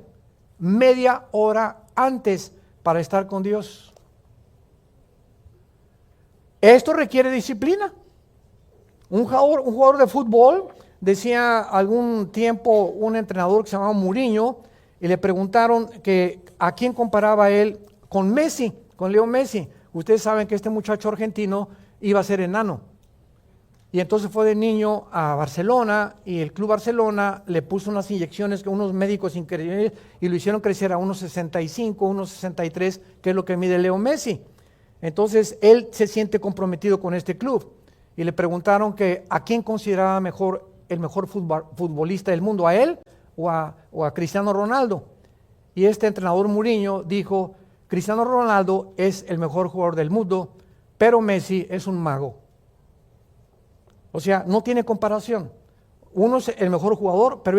Media hora antes para estar con Dios. Esto requiere disciplina. Un jugador de fútbol, decía algún tiempo un entrenador que se llamaba Mourinho, y le preguntaron que a quién comparaba él con Messi, con Leo Messi. Ustedes saben que este muchacho argentino iba a ser enano. Y entonces fue de niño a Barcelona y el Club Barcelona le puso unas inyecciones que unos médicos increíbles y lo hicieron crecer a 1,65, 1,63, que es lo que mide Leo Messi. Entonces él se siente comprometido con este club y le preguntaron que a quién consideraba el mejor futbolista del mundo, a él o a Cristiano Ronaldo. Y este entrenador Mourinho dijo: Cristiano Ronaldo es el mejor jugador del mundo, pero Messi es un mago. O sea, no tiene comparación. Uno es el mejor jugador, pero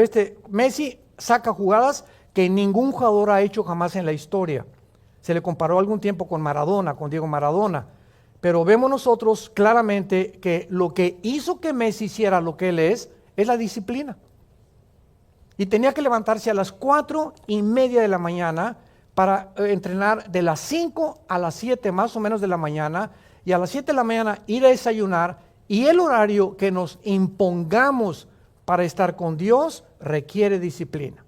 Messi saca jugadas que ningún jugador ha hecho jamás en la historia. Se le comparó algún tiempo con Maradona, con Diego Maradona, pero vemos nosotros claramente que lo que hizo que Messi hiciera lo que él es la disciplina. Y tenía que levantarse a las 4:30 de la mañana para entrenar de las 5 a las 7 más o menos de la mañana, y a las 7 de la mañana ir a desayunar, y el horario que nos impongamos para estar con Dios requiere disciplina.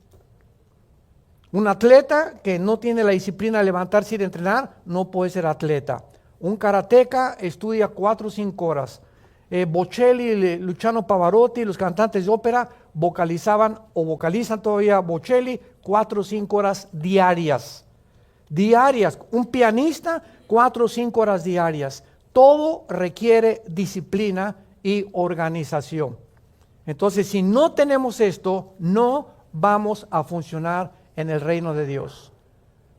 Un atleta que no tiene la disciplina de levantarse y de entrenar no puede ser atleta. Un karateca estudia 4 o 5 horas. Bocelli, Luciano Pavarotti, los cantantes de ópera vocalizan todavía Bocelli 4 o 5 horas diarias. Un pianista 4 o 5 horas diarias. Todo requiere disciplina y organización. Entonces, si no tenemos esto, no vamos a funcionar en el reino de Dios,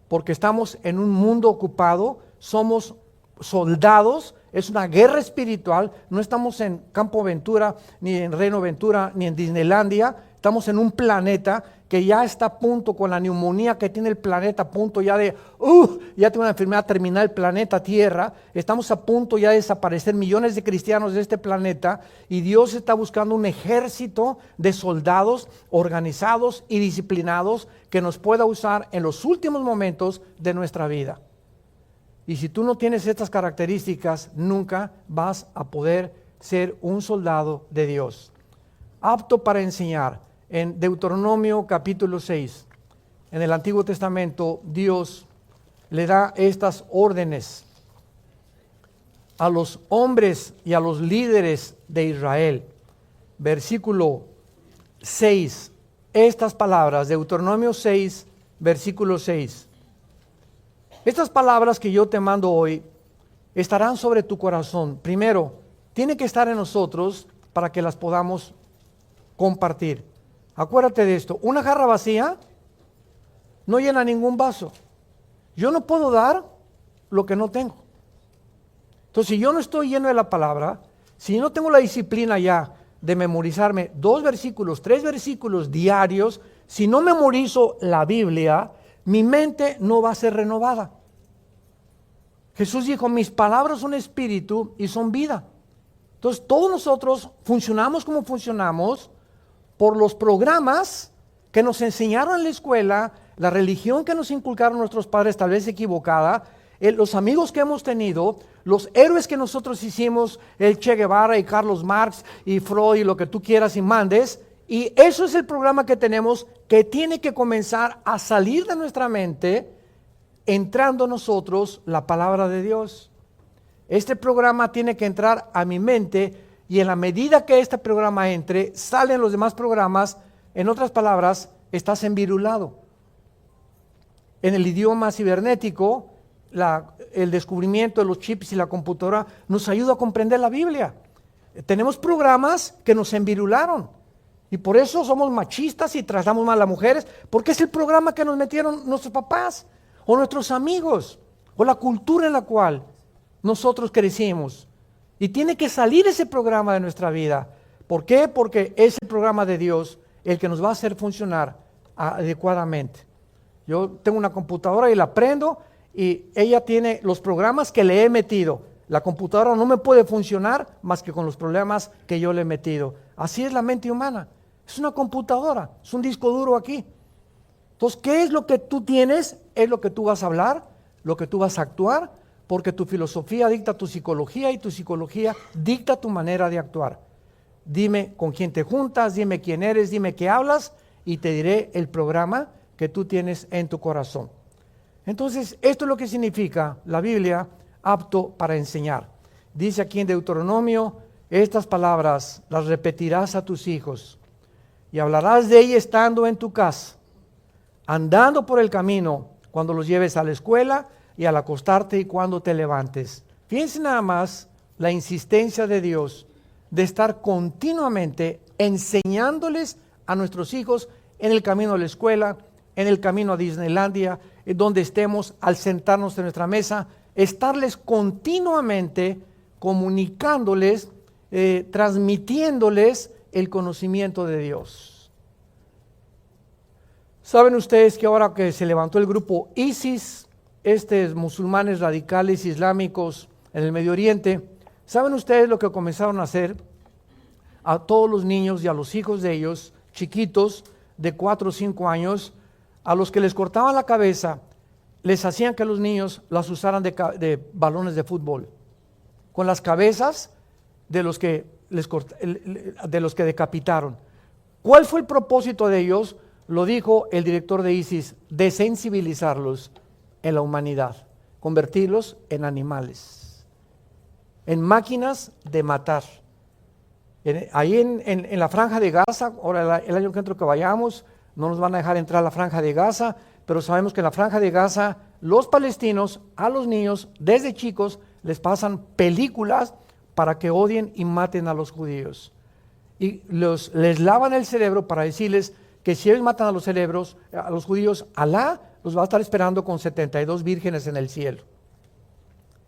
porque estamos en un mundo ocupado, somos soldados, es una guerra espiritual, no estamos en Campo Ventura, ni en Reino Ventura, ni en Disneylandia, estamos en un planeta que ya está a punto, con la neumonía que tiene el planeta, a punto ya ya tiene una enfermedad terminal el planeta Tierra, estamos a punto ya de desaparecer millones de cristianos de este planeta, y Dios está buscando un ejército de soldados organizados y disciplinados que nos pueda usar en los últimos momentos de nuestra vida. Y si tú no tienes estas características, nunca vas a poder ser un soldado de Dios. Apto para enseñar. En Deuteronomio capítulo 6, en el Antiguo Testamento, Dios le da estas órdenes a los hombres y a los líderes de Israel. Versículo 6, estas palabras, Deuteronomio 6, versículo 6. Estas palabras que yo te mando hoy estarán sobre tu corazón. Primero, tiene que estar en nosotros para que las podamos compartir. Acuérdate de esto, una jarra vacía no llena ningún vaso. Yo no puedo dar lo que no tengo. Entonces, si yo no estoy lleno de la palabra, si no tengo la disciplina ya de memorizarme 2 versículos, 3 versículos diarios, si no memorizo la Biblia, mi mente no va a ser renovada. Jesús dijo, mis palabras son espíritu y son vida. Entonces, todos nosotros funcionamos como funcionamos por los programas que nos enseñaron en la escuela, la religión que nos inculcaron nuestros padres, tal vez equivocada, los amigos que hemos tenido, los héroes que nosotros hicimos, el Che Guevara y Carlos Marx y Freud y lo que tú quieras y mandes, y eso es el programa que tenemos que tiene que comenzar a salir de nuestra mente, entrando nosotros la palabra de Dios. Este programa tiene que entrar a mi mente y en la medida que este programa entre, salen los demás programas. En otras palabras, estás envirulado. En el idioma cibernético, el descubrimiento de los chips y la computadora nos ayuda a comprender la Biblia. Tenemos programas que nos envirularon y por eso somos machistas y tratamos mal a las mujeres, porque es el programa que nos metieron nuestros papás o nuestros amigos o la cultura en la cual nosotros crecimos. Y tiene que salir ese programa de nuestra vida. ¿Por qué? Porque es el programa de Dios el que nos va a hacer funcionar adecuadamente. Yo tengo una computadora y la prendo y ella tiene los programas que le he metido. La computadora no me puede funcionar más que con los problemas que yo le he metido. Así es la mente humana. Es una computadora, es un disco duro aquí. Entonces, ¿qué es lo que tú tienes? Es lo que tú vas a hablar, lo que tú vas a actuar, porque tu filosofía dicta tu psicología y tu psicología dicta tu manera de actuar. Dime con quién te juntas, dime quién eres, dime qué hablas y te diré el programa que tú tienes en tu corazón. Entonces, esto es lo que significa la Biblia, apto para enseñar. Dice aquí en Deuteronomio, estas palabras las repetirás a tus hijos y hablarás de ellas estando en tu casa, andando por el camino, cuando los lleves a la escuela y al acostarte y cuando te levantes. Fíjense nada más la insistencia de Dios de estar continuamente enseñándoles a nuestros hijos en el camino a la escuela, en el camino a Disneylandia, en donde estemos, al sentarnos en nuestra mesa, estarles continuamente comunicándoles, transmitiéndoles el conocimiento de Dios. ¿Saben ustedes que ahora que se levantó el grupo ISIS, musulmanes radicales islámicos en el Medio Oriente, ¿saben ustedes lo que comenzaron a hacer a todos los niños y a los hijos de ellos, chiquitos de 4 o 5 años, a los que les cortaban la cabeza, les hacían que los niños las usaran de balones de fútbol, con las cabezas de los que decapitaron? ¿Cuál fue el propósito de ellos? Lo dijo el director de ISIS, desensibilizarlos en la humanidad, convertirlos en animales, en máquinas de matar. Ahí en la franja de Gaza, ahora el año que entra que vayamos, no nos van a dejar entrar a la franja de Gaza, pero sabemos que en la franja de Gaza los palestinos a los niños desde chicos les pasan películas para que odien y maten a los judíos. Y les lavan el cerebro para decirles que si ellos matan a los judíos, Alá los va a estar esperando con 72 vírgenes en el cielo.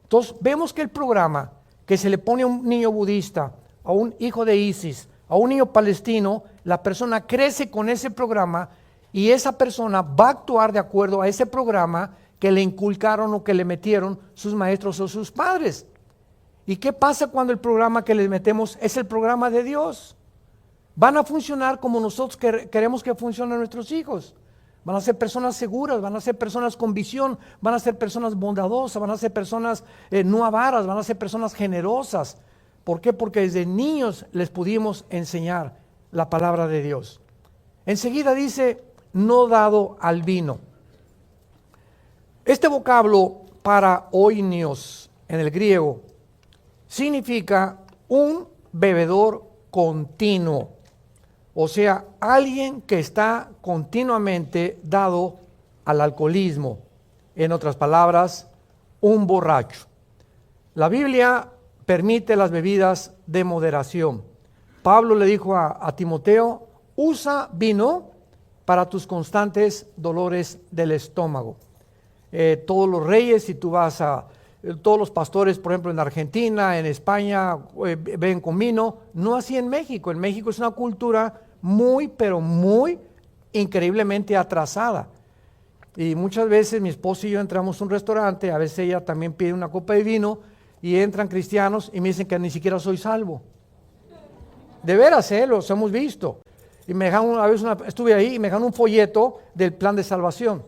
Entonces vemos que el programa que se le pone a un niño budista, a un hijo de ISIS, a un niño palestino, la persona crece con ese programa y esa persona va a actuar de acuerdo a ese programa que le inculcaron o que le metieron sus maestros o sus padres. ¿Y qué pasa cuando el programa que les metemos es el programa de Dios? Van a funcionar como nosotros queremos que funcionen nuestros hijos. Van a ser personas seguras, van a ser personas con visión, van a ser personas bondadosas, van a ser personas no avaras, van a ser personas generosas. ¿Por qué? Porque desde niños les pudimos enseñar la palabra de Dios. Enseguida dice, no dado al vino. Este vocablo para oinios en el griego significa un bebedor continuo. O sea, alguien que está continuamente dado al alcoholismo. En otras palabras, un borracho. La Biblia permite las bebidas de moderación. Pablo le dijo a Timoteo, usa vino para tus constantes dolores del estómago. todos los reyes, si tú vas a, todos los pastores, por ejemplo, en Argentina, en España, ven con vino. No así en México. En México es una cultura muy, pero muy increíblemente atrasada. Y muchas veces mi esposa y yo entramos a un restaurante, a veces ella también pide una copa de vino, y entran cristianos y me dicen que ni siquiera soy salvo. De veras, los hemos visto. Y me dejaron una vez, estuve ahí y me dejaron un folleto del plan de salvación.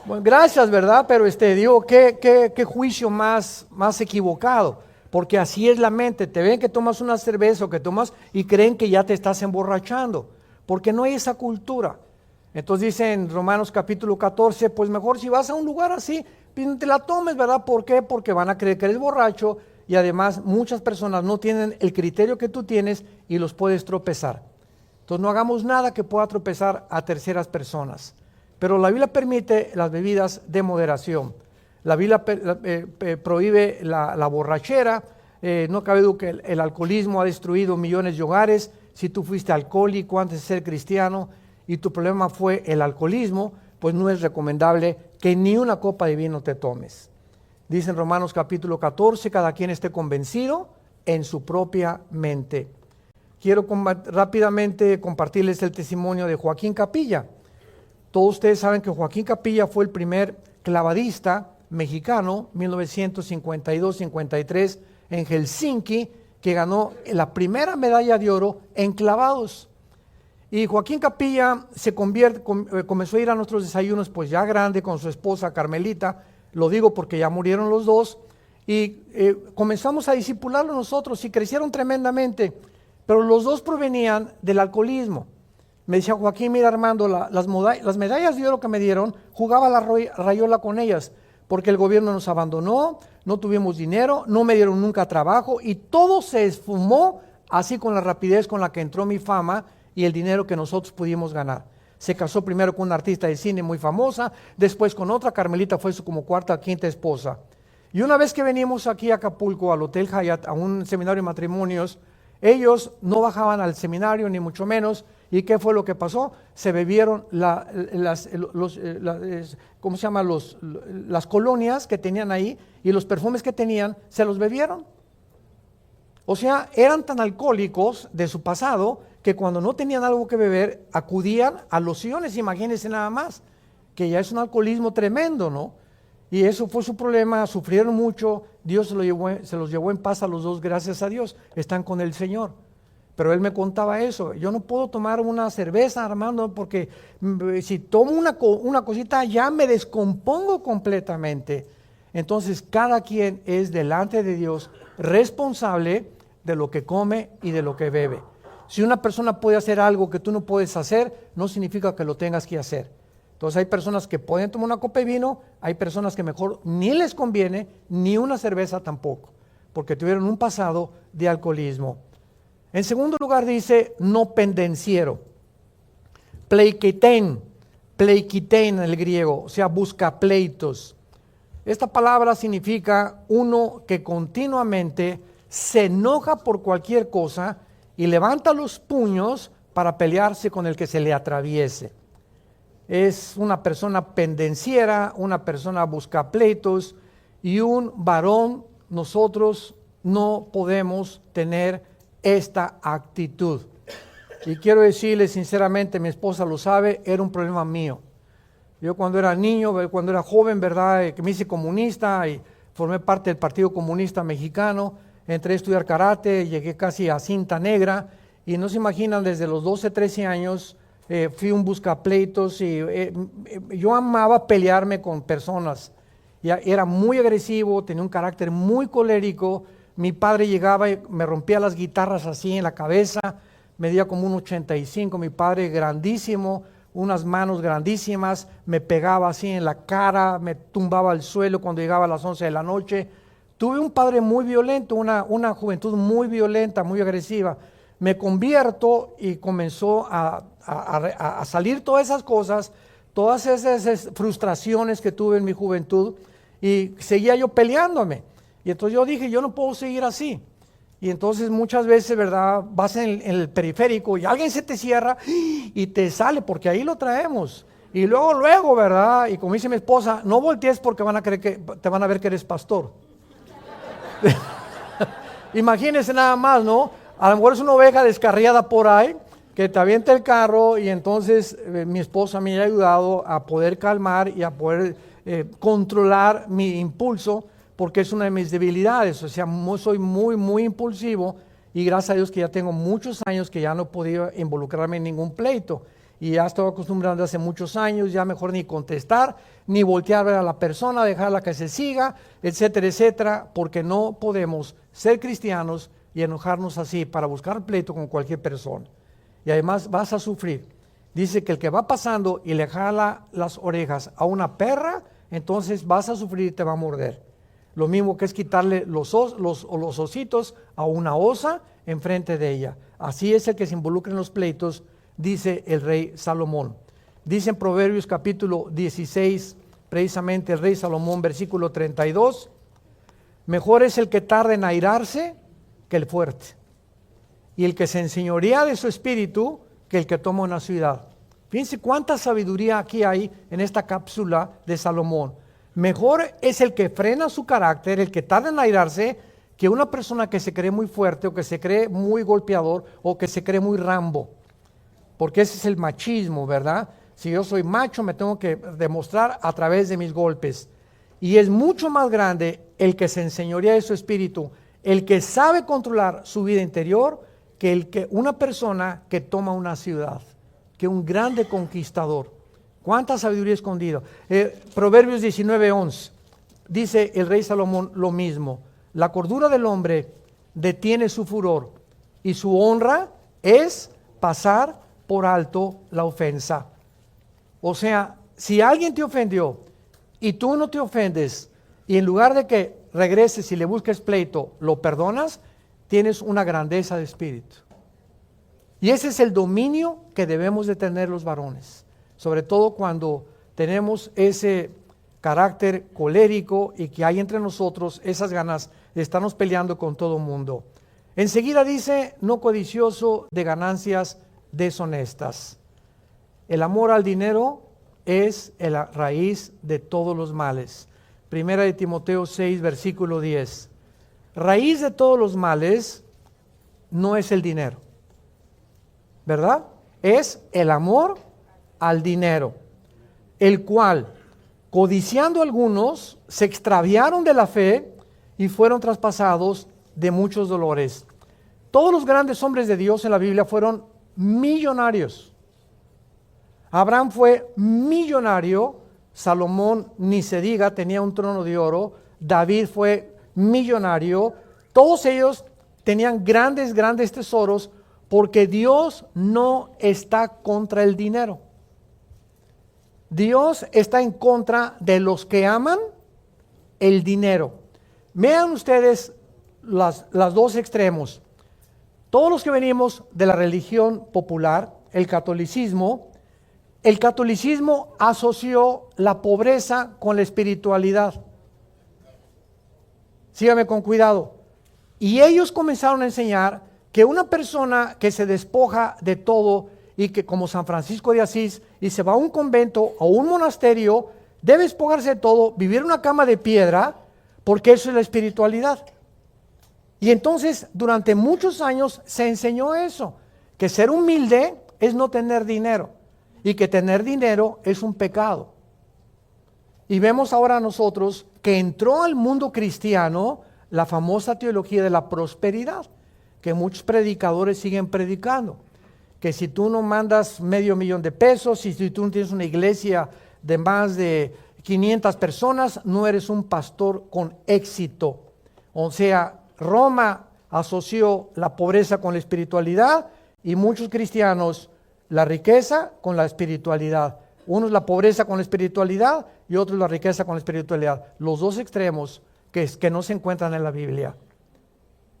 Bueno, gracias, ¿verdad? Pero digo, qué juicio más equivocado. Porque así es la mente. Te ven que tomas una cerveza o que tomas y creen que ya te estás emborrachando. Porque no hay esa cultura. Entonces dice en Romanos capítulo 14, pues mejor si vas a un lugar así, te la tomes, ¿verdad? ¿Por qué? Porque van a creer que eres borracho y además muchas personas no tienen el criterio que tú tienes y los puedes tropezar. Entonces no hagamos nada que pueda tropezar a terceras personas. Pero la Biblia permite las bebidas de moderación. La Biblia prohíbe la borrachera. No cabe duda que el alcoholismo ha destruido millones de hogares. Si tú fuiste alcohólico antes de ser cristiano y tu problema fue el alcoholismo, pues no es recomendable que ni una copa de vino te tomes. Dice en Romanos capítulo 14, cada quien esté convencido en su propia mente. Quiero rápidamente compartirles el testimonio de Joaquín Capilla. Todos ustedes saben que Joaquín Capilla fue el primer clavadista mexicano, 1952-53, en Helsinki, que ganó la primera medalla de oro en clavados. Y Joaquín Capilla comenzó a ir a nuestros desayunos, pues ya grande, con su esposa Carmelita. Lo digo porque ya murieron los dos. Y comenzamos a discipularlo nosotros y crecieron tremendamente. Pero los dos provenían del alcoholismo. Me decía Joaquín, mira Armando, las medallas de oro que me dieron, jugaba la rayola con ellas, porque el gobierno nos abandonó, no tuvimos dinero, no me dieron nunca trabajo y todo se esfumó así con la rapidez con la que entró mi fama y el dinero que nosotros pudimos ganar. Se casó primero con una artista de cine muy famosa, después con otra, Carmelita fue su como cuarta o quinta esposa. Y una vez que venimos aquí a Acapulco, al Hotel Hyatt, a un seminario de matrimonios, ellos no bajaban al seminario, ni mucho menos. ¿Y qué fue lo que pasó? Se bebieron ¿cómo se llama? Las colonias que tenían ahí y los perfumes que tenían, se los bebieron. O sea, eran tan alcohólicos de su pasado que cuando no tenían algo que beber, acudían a lociones, imagínense nada más, que ya es un alcoholismo tremendo, ¿no? Y eso fue su problema, sufrieron mucho, Dios se los llevó en paz a los dos, gracias a Dios, están con el Señor. Pero él me contaba eso, yo no puedo tomar una cerveza, Armando, porque si tomo una cosita ya me descompongo completamente. Entonces cada quien es delante de Dios responsable de lo que come y de lo que bebe. Si una persona puede hacer algo que tú no puedes hacer, no significa que lo tengas que hacer. Entonces hay personas que pueden tomar una copa de vino, hay personas que mejor ni les conviene, ni una cerveza tampoco, porque tuvieron un pasado de alcoholismo. En segundo lugar dice, no pendenciero. Pleikitein en el griego, o sea, busca pleitos. Esta palabra significa uno que continuamente se enoja por cualquier cosa y levanta los puños para pelearse con el que se le atraviese. Es una persona pendenciera, una persona busca pleitos y un varón. Nosotros no podemos tener esta actitud. Y quiero decirle sinceramente, mi esposa lo sabe, era un problema mío. Yo cuando era niño, cuando era joven, ¿verdad? Que me hice comunista y formé parte del Partido Comunista Mexicano, entré a estudiar karate, llegué casi a cinta negra y no se imaginan, desde los 12, 13 años fui un buscapleitos y yo amaba pelearme con personas. Era muy agresivo, tenía un carácter muy colérico. Mi padre llegaba y me rompía las guitarras así en la cabeza, medía como un 85, mi padre grandísimo, unas manos grandísimas, me pegaba así en la cara, me tumbaba al suelo cuando llegaba a las 11 de la noche. Tuve un padre muy violento, una juventud muy violenta, muy agresiva. Me convierto y comenzó a salir todas esas cosas, todas esas frustraciones que tuve en mi juventud y seguía yo peleándome. Y entonces yo dije, yo no puedo seguir así. Y entonces muchas veces, ¿verdad? Vas en el periférico y alguien se te cierra y te sale, porque ahí lo traemos. Y luego, ¿verdad? Y como dice mi esposa, no voltees porque van a creer que te van a ver que eres pastor. Imagínense nada más, ¿no? A lo mejor es una oveja descarriada por ahí, que te avienta el carro y entonces mi esposa me ha ayudado a poder calmar y a poder controlar mi impulso, porque es una de mis debilidades. O sea, soy muy impulsivo y gracias a Dios que ya tengo muchos años que ya no he podido involucrarme en ningún pleito. Y ya estoy acostumbrado hace muchos años, ya mejor ni contestar, ni voltear a ver a la persona, dejarla que se siga, etcétera, etcétera, porque no podemos ser cristianos y enojarnos así para buscar pleito con cualquier persona. Y además vas a sufrir. Dice que el que va pasando y le jala las orejas a una perra, entonces vas a sufrir y te va a morder. Lo mismo que es quitarle los ositos a una osa enfrente de ella. Así es el que se involucra en los pleitos, dice el rey Salomón. Dice en Proverbios capítulo 16, precisamente el rey Salomón, versículo 32, mejor es el que tarda en airarse que el fuerte, y el que se enseñorea de su espíritu que el que toma una ciudad. Fíjense cuánta sabiduría aquí hay en esta cápsula de Salomón. Mejor es el que frena su carácter, el que tarda en airarse, que una persona que se cree muy fuerte o que se cree muy golpeador o que se cree muy Rambo. Porque ese es el machismo, ¿verdad? Si yo soy macho, me tengo que demostrar a través de mis golpes. Y es mucho más grande el que se enseñorea de su espíritu, el que sabe controlar su vida interior, que una persona que toma una ciudad, que un grande conquistador. ¿Cuánta sabiduría escondida? Proverbios 19:11, dice el rey Salomón lo mismo. La cordura del hombre detiene su furor y su honra es pasar por alto la ofensa. O sea, si alguien te ofendió y tú no te ofendes, y en lugar de que regreses y le busques pleito, lo perdonas, tienes una grandeza de espíritu. Y ese es el dominio que debemos de tener los varones, sobre todo cuando tenemos ese carácter colérico y que hay entre nosotros esas ganas de estarnos peleando con todo el mundo. Enseguida dice, no codicioso de ganancias deshonestas. El amor al dinero es la raíz de todos los males. Primera de Timoteo 6, versículo 10. Raíz de todos los males no es el dinero, ¿verdad? Es el amor al dinero, el cual, codiciando algunos, se extraviaron de la fe y fueron traspasados de muchos dolores. Todos los grandes hombres de Dios en la Biblia fueron millonarios. Abraham fue millonario, Salomón ni se diga, tenía un trono de oro, David fue millonario, todos ellos tenían grandes tesoros porque Dios no está contra el dinero. Dios está en contra de los que aman el dinero. Vean ustedes las dos extremos. Todos los que venimos de la religión popular, el catolicismo asoció la pobreza con la espiritualidad. Sígame con cuidado. Y ellos comenzaron a enseñar que una persona que se despoja de todo y que como San Francisco de Asís y se va a un convento o un monasterio, debe despojarse de todo, vivir en una cama de piedra, porque eso es la espiritualidad. Y entonces durante muchos años se enseñó eso, que ser humilde es no tener dinero y que tener dinero es un pecado. Y vemos ahora nosotros que entró al mundo cristiano la famosa teología de la prosperidad, que muchos predicadores siguen predicando, que si tú no mandas $500,000 de pesos, si tú no tienes una iglesia de más de 500 personas, no eres un pastor con éxito. O sea, Roma asoció la pobreza con la espiritualidad y muchos cristianos la riqueza con la espiritualidad. Unos la pobreza con la espiritualidad y otros la riqueza con la espiritualidad. Los dos extremos que no se encuentran en la Biblia.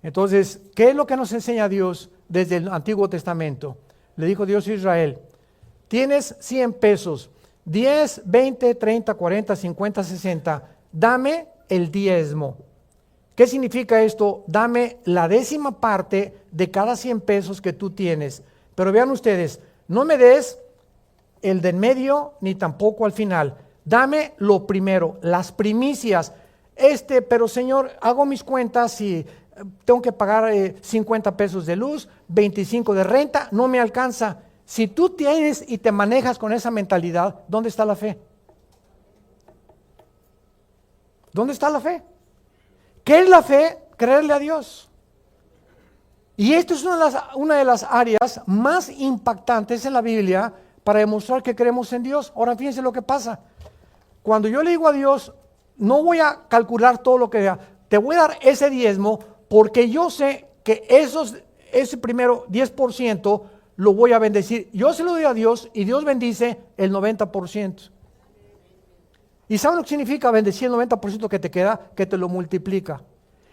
Entonces, ¿qué es lo que nos enseña Dios desde el Antiguo Testamento? Le dijo Dios a Israel, tienes 100 pesos, 10, 20, 30, 40, 50, 60, dame el diezmo. ¿Qué significa esto? Dame la 10ª parte de cada 100 pesos que tú tienes. Pero vean ustedes, no me des el de en medio, ni tampoco al final. Dame lo primero, las primicias. Pero Señor, hago mis cuentas y tengo que pagar 50 pesos de luz, 25 de renta, no me alcanza. Si tú tienes y te manejas con esa mentalidad, ¿dónde está la fe? ¿Dónde está la fe? ¿Qué es la fe? Creerle a Dios. Y esto es una de las áreas más impactantes en la Biblia para demostrar que creemos en Dios. Ahora fíjense lo que pasa. Cuando yo le digo a Dios, no voy a calcular todo lo que da, te voy a dar ese diezmo porque yo sé que ese primero 10% lo voy a bendecir. Yo se lo doy a Dios y Dios bendice el 90%. ¿Y saben lo que significa bendecir el 90% que te queda? Que te lo multiplica.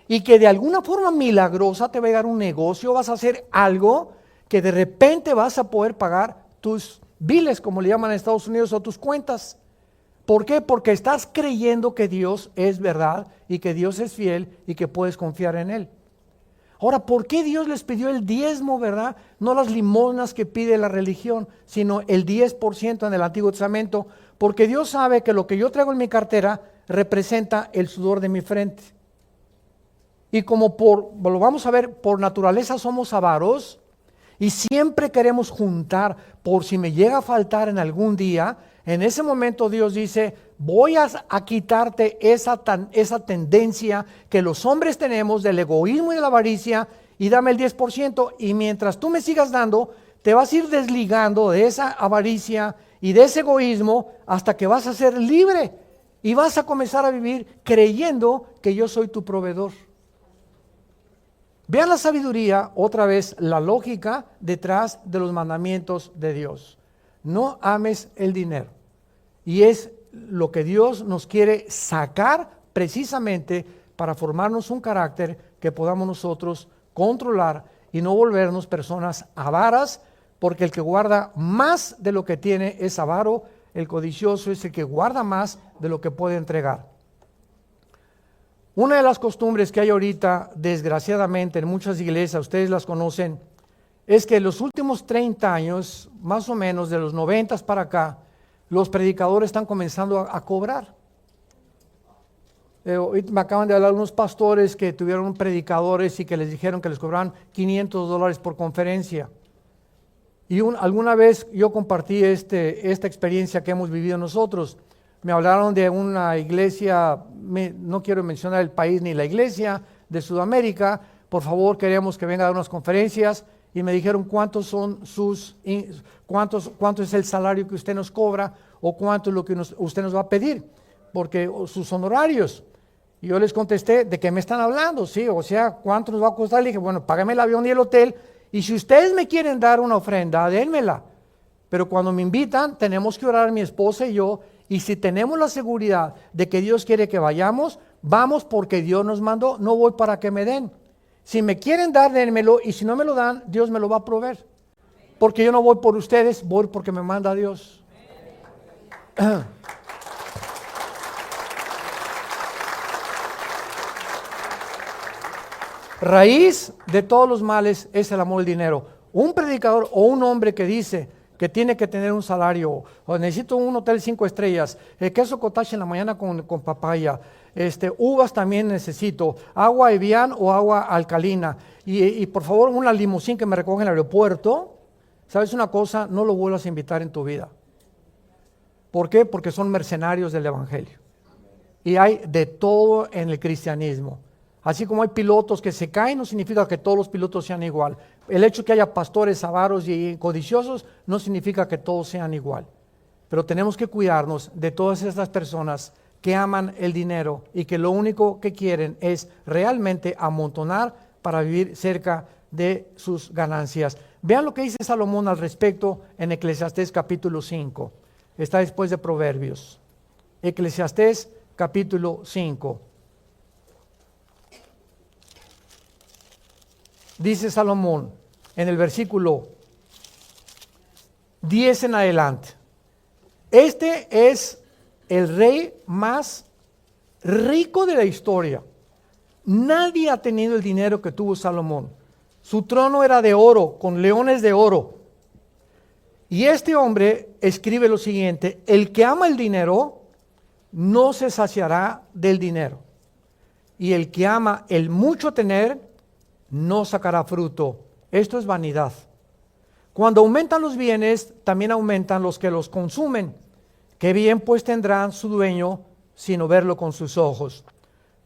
Y que de alguna forma milagrosa te va a llegar un negocio, vas a hacer algo que de repente vas a poder pagar tus biles, como le llaman en Estados Unidos, o tus cuentas. ¿Por qué? Porque estás creyendo que Dios es verdad y que Dios es fiel y que puedes confiar en Él. Ahora, ¿por qué Dios les pidió el diezmo, verdad? No las limosnas que pide la religión, sino el 10% en el Antiguo Testamento, porque Dios sabe que lo que yo traigo en mi cartera representa el sudor de mi frente. Y como lo vamos a ver, por naturaleza somos avaros y siempre queremos juntar por si me llega a faltar en algún día. En ese momento Dios dice, voy a quitarte esa tendencia que los hombres tenemos del egoísmo y de la avaricia y dame el 10%, y mientras tú me sigas dando, te vas a ir desligando de esa avaricia y de ese egoísmo hasta que vas a ser libre y vas a comenzar a vivir creyendo que yo soy tu proveedor. Vean la sabiduría, otra vez la lógica detrás de los mandamientos de Dios. No ames el dinero. Y es lo que Dios nos quiere sacar precisamente para formarnos un carácter que podamos nosotros controlar y no volvernos personas avaras, porque el que guarda más de lo que tiene es avaro, el codicioso es el que guarda más de lo que puede entregar. Una de las costumbres que hay ahorita, desgraciadamente, en muchas iglesias, ustedes las conocen, es que en los últimos 30 años, más o menos de los 90 para acá, los predicadores están comenzando a cobrar. Me acaban de hablar unos pastores que tuvieron predicadores y que les dijeron que les cobraban $500 por conferencia. Y alguna vez yo compartí esta experiencia que hemos vivido nosotros. Me hablaron de una iglesia, no quiero mencionar el país ni la iglesia, de Sudamérica. Por favor, queremos que venga a dar unas conferencias. Y me dijeron cuánto es el salario que usted nos cobra o cuánto es lo que usted nos va a pedir, porque sus honorarios. Y yo les contesté, ¿de qué me están hablando? Sí, o sea, ¿cuánto nos va a costar? Le dije, bueno, págame el avión y el hotel, y si ustedes me quieren dar una ofrenda, dénmela. Pero cuando me invitan, tenemos que orar mi esposa y yo, y si tenemos la seguridad de que Dios quiere que vayamos, vamos porque Dios nos mandó, no voy para que me den. Si me quieren dar, dénmelo, y si no me lo dan, Dios me lo va a proveer. Porque yo no voy por ustedes, voy porque me manda Dios. Raíz de todos los males es el amor al dinero. Un predicador o un hombre que dice que tiene que tener un salario, o necesito un hotel 5 estrellas, queso cottage en la mañana con papaya, uvas también necesito, agua Evian o agua alcalina, y por favor una limusín que me recoja en el aeropuerto. ¿Sabes una cosa? No lo vuelvas a invitar en tu vida. ¿Por qué? Porque son mercenarios del evangelio. Y hay de todo en el cristianismo. Así como hay pilotos que se caen, no significa que todos los pilotos sean igual. El hecho de que haya pastores avaros y codiciosos no significa que todos sean igual. Pero tenemos que cuidarnos de todas estas personas que aman el dinero y que lo único que quieren es realmente amontonar para vivir cerca de sus ganancias. Vean lo que dice Salomón al respecto en Eclesiastés capítulo 5. Está después de Proverbios. Eclesiastés capítulo 5. Dice Salomón en el versículo 10 en adelante. Este es el rey más rico de la historia. Nadie ha tenido el dinero que tuvo Salomón. Su trono era de oro, con leones de oro. Y este hombre escribe lo siguiente: el que ama el dinero no se saciará del dinero, y el que ama el mucho tener no sacará fruto. Esto es vanidad. Cuando aumentan los bienes, también aumentan los que los consumen. Qué bien pues tendrán su dueño sino verlo con sus ojos.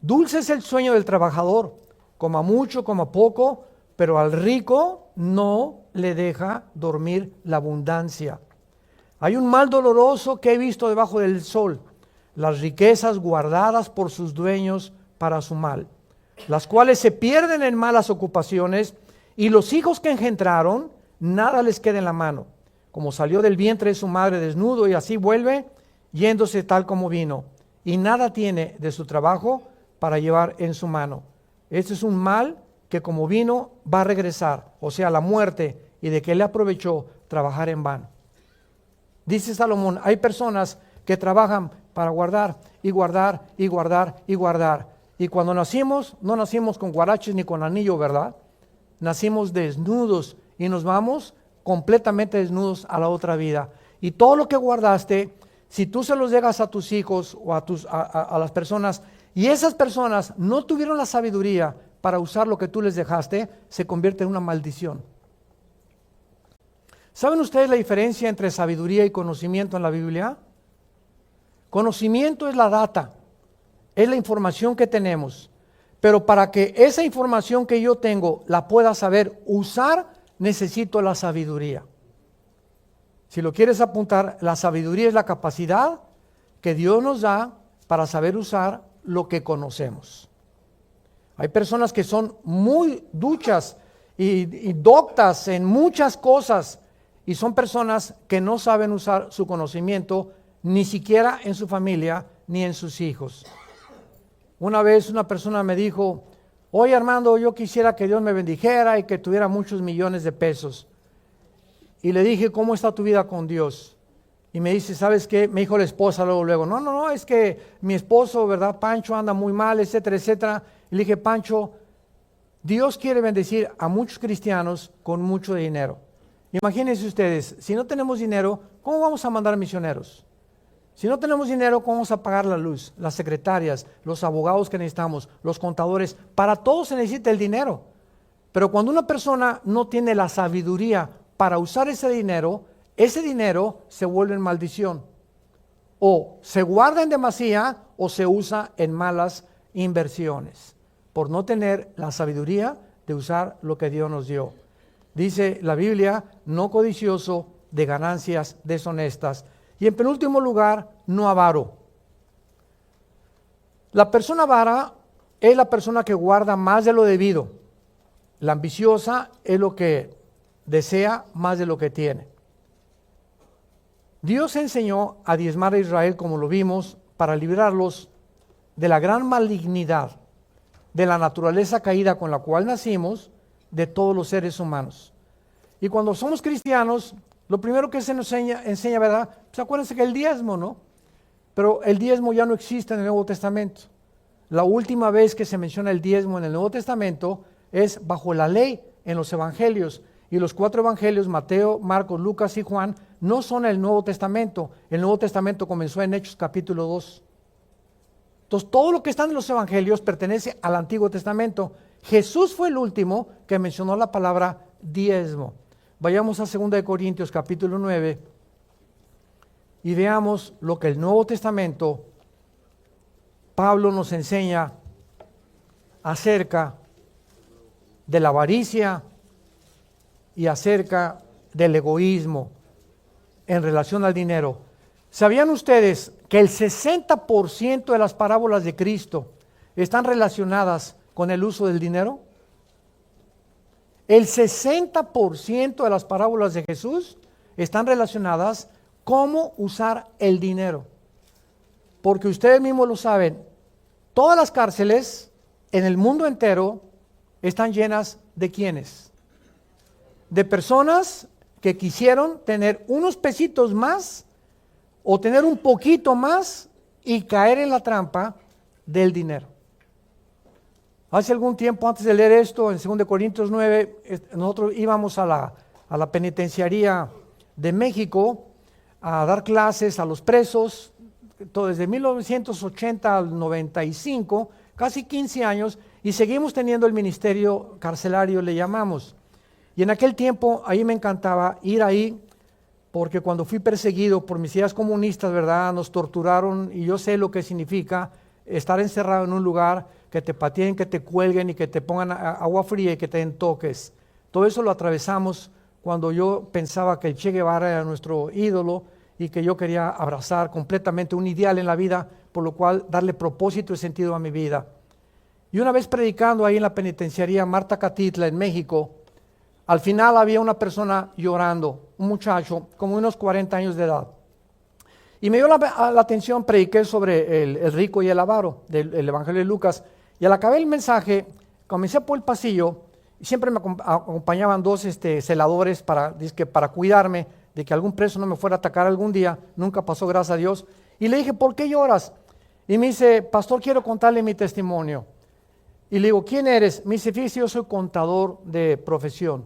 Dulce es el sueño del trabajador, coma mucho, coma poco, pero al rico no le deja dormir la abundancia. Hay un mal doloroso que he visto debajo del sol: las riquezas guardadas por sus dueños para su mal, las cuales se pierden en malas ocupaciones, y los hijos que engendraron, nada les queda en la mano. Como salió del vientre de su madre desnudo, y así vuelve, yéndose tal como vino, y nada tiene de su trabajo para llevar en su mano. Este es un mal que como vino va a regresar, o sea, la muerte, y de que le aprovechó trabajar en vano. Dice Salomón, hay personas que trabajan para guardar y guardar y guardar y guardar. Y cuando nacimos, no nacimos con guaraches ni con anillo, ¿verdad? Nacimos desnudos y nos vamos completamente desnudos a la otra vida. Y todo lo que guardaste, si tú se los dejas a tus hijos o a las personas, y esas personas no tuvieron la sabiduría para usar lo que tú les dejaste, se convierte en una maldición. ¿Saben ustedes la diferencia entre sabiduría y conocimiento en la Biblia? Conocimiento es la data, es la información que tenemos, pero para que esa información que yo tengo la pueda saber usar, necesito la sabiduría. Si lo quieres apuntar, la sabiduría es la capacidad que Dios nos da para saber usar lo que conocemos. Hay personas que son muy duchas y doctas en muchas cosas, y son personas que no saben usar su conocimiento ni siquiera en su familia ni en sus hijos. Una vez una persona me dijo, oye Armando, yo quisiera que Dios me bendijera y que tuviera muchos millones de pesos. Y le dije, ¿cómo está tu vida con Dios? Y me dice, ¿sabes qué? Me dijo la esposa luego, no, es que mi esposo, ¿verdad? Pancho anda muy mal, etcétera, etcétera. Y le dije, Pancho, Dios quiere bendecir a muchos cristianos con mucho dinero. Imagínense ustedes, si no tenemos dinero, ¿cómo vamos a mandar misioneros? Si no tenemos dinero, ¿cómo vamos a pagar la luz, las secretarias, los abogados que necesitamos, los contadores? Para todo se necesita el dinero. Pero cuando una persona no tiene la sabiduría para usar ese dinero se vuelve en maldición. O se guarda en demasía o se usa en malas inversiones, por no tener la sabiduría de usar lo que Dios nos dio. Dice la Biblia, no codicioso de ganancias deshonestas. Y en penúltimo lugar, no avaro. La persona avara es la persona que guarda más de lo debido. La ambiciosa es lo que desea más de lo que tiene. Dios enseñó a diezmar a Israel, como lo vimos, para librarlos de la gran malignidad, de la naturaleza caída con la cual nacimos, de todos los seres humanos. Y cuando somos cristianos, lo primero que se nos enseña, ¿verdad? Pues acuérdense que el diezmo, ¿no? Pero el diezmo ya no existe en el Nuevo Testamento. La última vez que se menciona el diezmo en el Nuevo Testamento es bajo la ley en los evangelios. Y los 4 evangelios, Mateo, Marcos, Lucas y Juan, no son el Nuevo Testamento. El Nuevo Testamento comenzó en Hechos capítulo 2. Entonces, todo lo que está en los evangelios pertenece al Antiguo Testamento. Jesús fue el último que mencionó la palabra diezmo. Vayamos a 2 Corintios capítulo 9 y veamos lo que el Nuevo Testamento, Pablo nos enseña acerca de la avaricia y acerca del egoísmo en relación al dinero. ¿Sabían ustedes que el 60% de las parábolas de Cristo están relacionadas con el uso del dinero? El 60% de las parábolas de Jesús están relacionadas con cómo usar el dinero. Porque ustedes mismos lo saben, todas las cárceles en el mundo entero están llenas de ¿quiénes? De personas que quisieron tener unos pesitos más o tener un poquito más y caer en la trampa del dinero. Hace algún tiempo, antes de leer esto, en 2 Corintios 9, nosotros íbamos a la penitenciaría de México a dar clases a los presos, todo desde 1980 al 95, casi 15 años, y seguimos teniendo el ministerio carcelario, le llamamos. Y en aquel tiempo, ahí me encantaba ir ahí, porque cuando fui perseguido por mis ideas comunistas, ¿verdad? Nos torturaron, y yo sé lo que significa estar encerrado en un lugar, que te pateen, que te cuelguen y que te pongan agua fría y que te den toques. Todo eso lo atravesamos cuando yo pensaba que el Che Guevara era nuestro ídolo y que yo quería abrazar completamente un ideal en la vida, por lo cual darle propósito y sentido a mi vida. Y una vez predicando ahí en la penitenciaría Marta Catitla en México, al final había una persona llorando, un muchacho como unos 40 años de edad. Y me dio la atención, prediqué sobre el rico y el avaro del Evangelio de Lucas. Y al acabar el mensaje, comencé por el pasillo, y siempre me acompañaban dos celadores para cuidarme de que algún preso no me fuera a atacar algún día. Nunca pasó, gracias a Dios. Y le dije, ¿por qué lloras? Y me dice, pastor, quiero contarle mi testimonio. Y le digo, ¿quién eres? Me dice, fíjese, yo soy contador de profesión.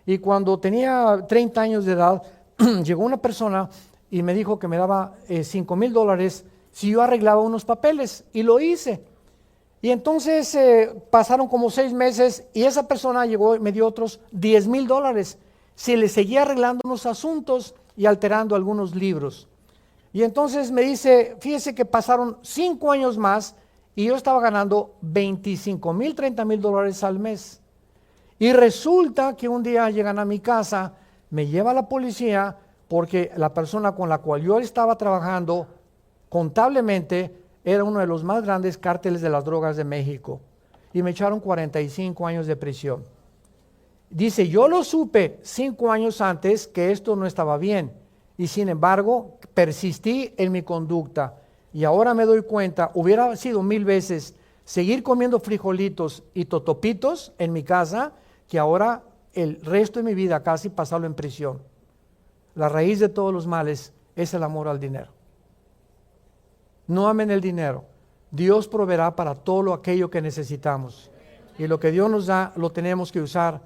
Y cuando tenía 30 años de edad, llegó una persona y me dijo que me daba $5,000 si yo arreglaba unos papeles. Y lo hice. Y entonces pasaron como 6 meses y esa persona llegó y me dio otros $10,000. Se le seguía arreglando unos asuntos y alterando algunos libros. Y entonces me dice, fíjese que pasaron 5 años más y yo estaba ganando $25,000, $30,000 al mes. Y resulta que un día llegan a mi casa, me lleva la policía porque la persona con la cual yo estaba trabajando contablemente era uno de los más grandes cárteles de las drogas de México. Y me echaron 45 años de prisión. Dice, yo lo supe 5 años antes que esto no estaba bien. Y sin embargo, persistí en mi conducta. Y ahora me doy cuenta, hubiera sido 1000 veces seguir comiendo frijolitos y totopitos en mi casa, que ahora el resto de mi vida casi pasarlo en prisión. La raíz de todos los males es el amor al dinero. No amen el dinero. Dios proveerá para todo aquello que necesitamos. Y lo que Dios nos da, lo tenemos que usar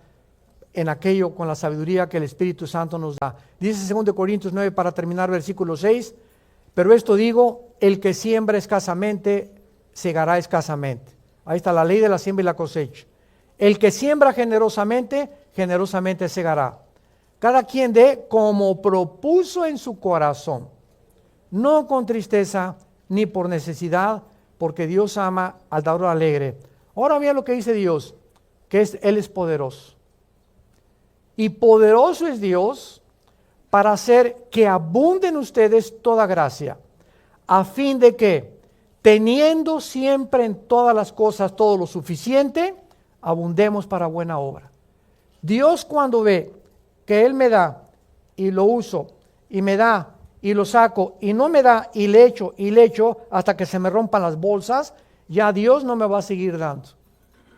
en aquello con la sabiduría que el Espíritu Santo nos da. Dice 2 Corintios 9, para terminar, versículo 6, pero esto digo, el que siembra escasamente, segará escasamente. Ahí está la ley de la siembra y la cosecha. El que siembra generosamente, generosamente segará. Cada quien dé como propuso en su corazón, no con tristeza ni por necesidad, porque Dios ama al dador alegre. Ahora mira lo que dice Dios, que Él es poderoso. Y poderoso es Dios para hacer que abunde en ustedes toda gracia, a fin de que, teniendo siempre en todas las cosas todo lo suficiente, abundemos para buena obra. Dios, cuando ve que Él me da y lo uso y me da y lo saco y no me da y le echo hasta que se me rompan las bolsas, ya Dios no me va a seguir dando,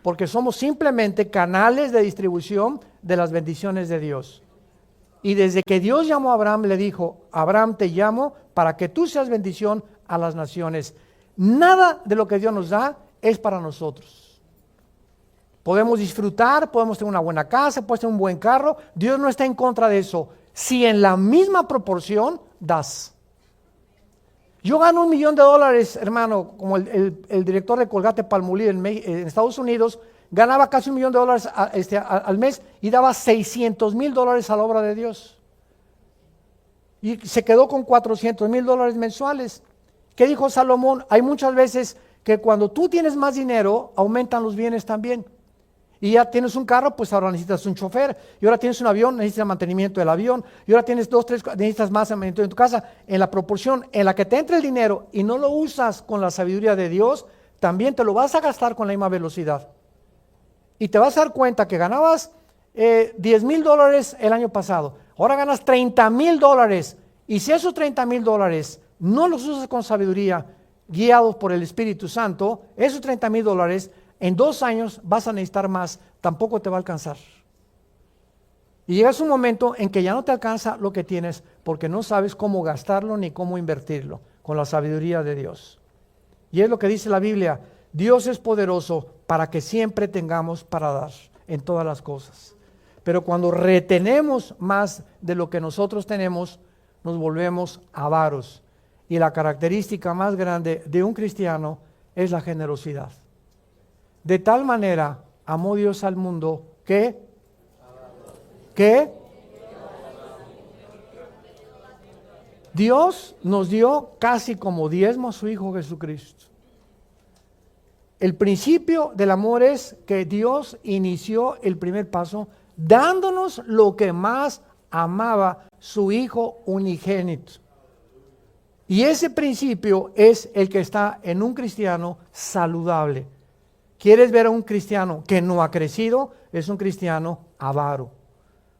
porque somos simplemente canales de distribución de las bendiciones de Dios. Y desde que Dios llamó a Abraham, le dijo, Abraham, te llamo para que tú seas bendición a las naciones. Nada de lo que Dios nos da es para nosotros. Podemos disfrutar, podemos tener una buena casa, podemos tener un buen carro. Dios no está en contra de eso. Si en la misma proporción das. Yo gano $1 millón, hermano, como el director de Colgate-Palmolive en Estados Unidos, ganaba casi $1 millón al mes y daba $600,000 a la obra de Dios. Y se quedó con $400,000 mensuales. ¿Qué dijo Salomón? Hay muchas veces que cuando tú tienes más dinero, aumentan los bienes también. Y ya tienes un carro, pues ahora necesitas un chofer. Y ahora tienes un avión, necesitas mantenimiento del avión. Y ahora tienes 2, 3, necesitas más mantenimiento en tu casa. En la proporción en la que te entra el dinero y no lo usas con la sabiduría de Dios, también te lo vas a gastar con la misma velocidad. Y te vas a dar cuenta que ganabas $10,000 el año pasado. Ahora ganas $30,000. Y si esos $30,000 no los usas con sabiduría, guiados por el Espíritu Santo, esos $30,000 en 2 años vas a necesitar más, tampoco te va a alcanzar. Y llegas un momento en que ya no te alcanza lo que tienes porque no sabes cómo gastarlo ni cómo invertirlo con la sabiduría de Dios. Y es lo que dice la Biblia, Dios es poderoso para que siempre tengamos para dar en todas las cosas. Pero cuando retenemos más de lo que nosotros tenemos, nos volvemos avaros. Y la característica más grande de un cristiano es la generosidad. De tal manera amó Dios al mundo que Dios nos dio casi como diezmo a su Hijo Jesucristo. El principio del amor es que Dios inició el primer paso dándonos lo que más amaba, su Hijo unigénito. Y ese principio es el que está en un cristiano saludable. ¿Quieres ver a un cristiano que no ha crecido? Es un cristiano avaro,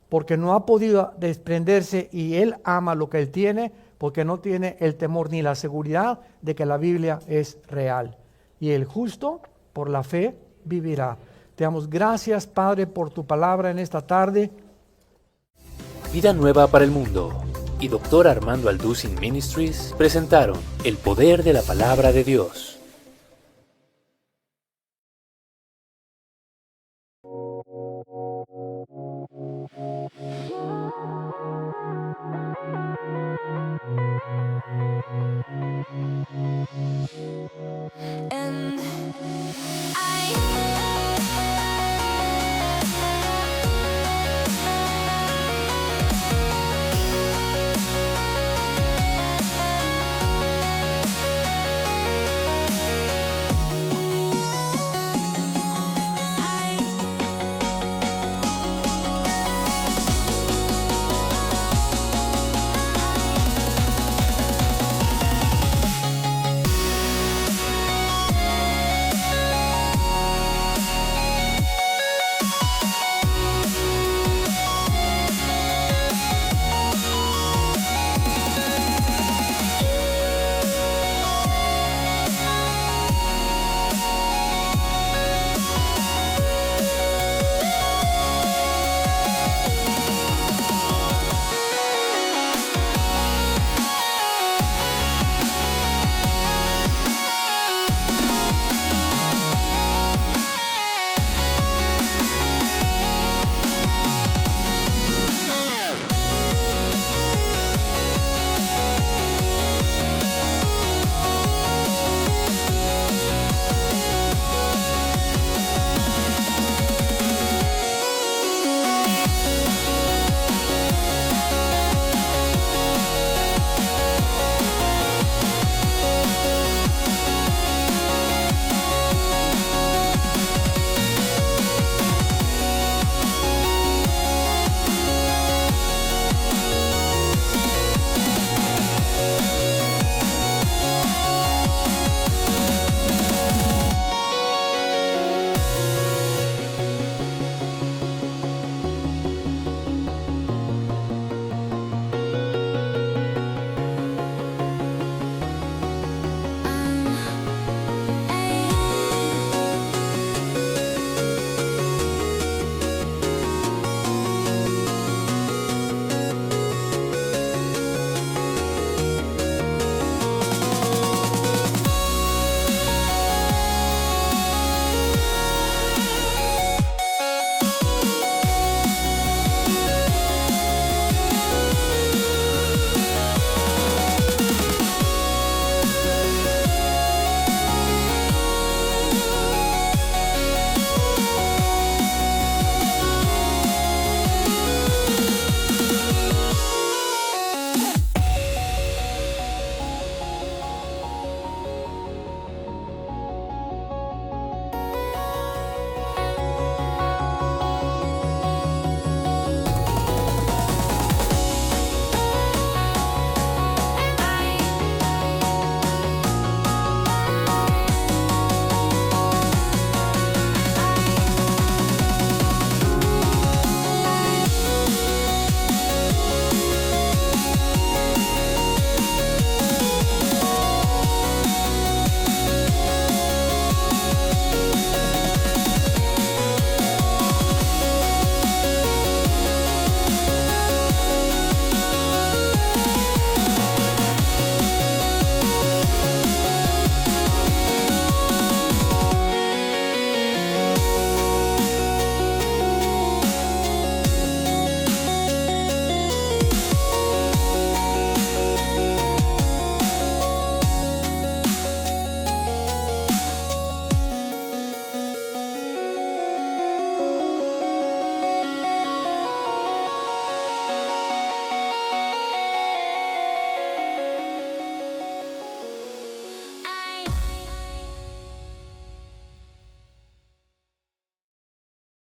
porque no ha podido desprenderse y él ama lo que él tiene, porque no tiene el temor ni la seguridad de que la Biblia es real. Y el justo por la fe vivirá. Te damos gracias, Padre, por tu palabra en esta tarde. Vida Nueva para el Mundo y Dr. Armando Alducin Ministries presentaron El Poder de la Palabra de Dios.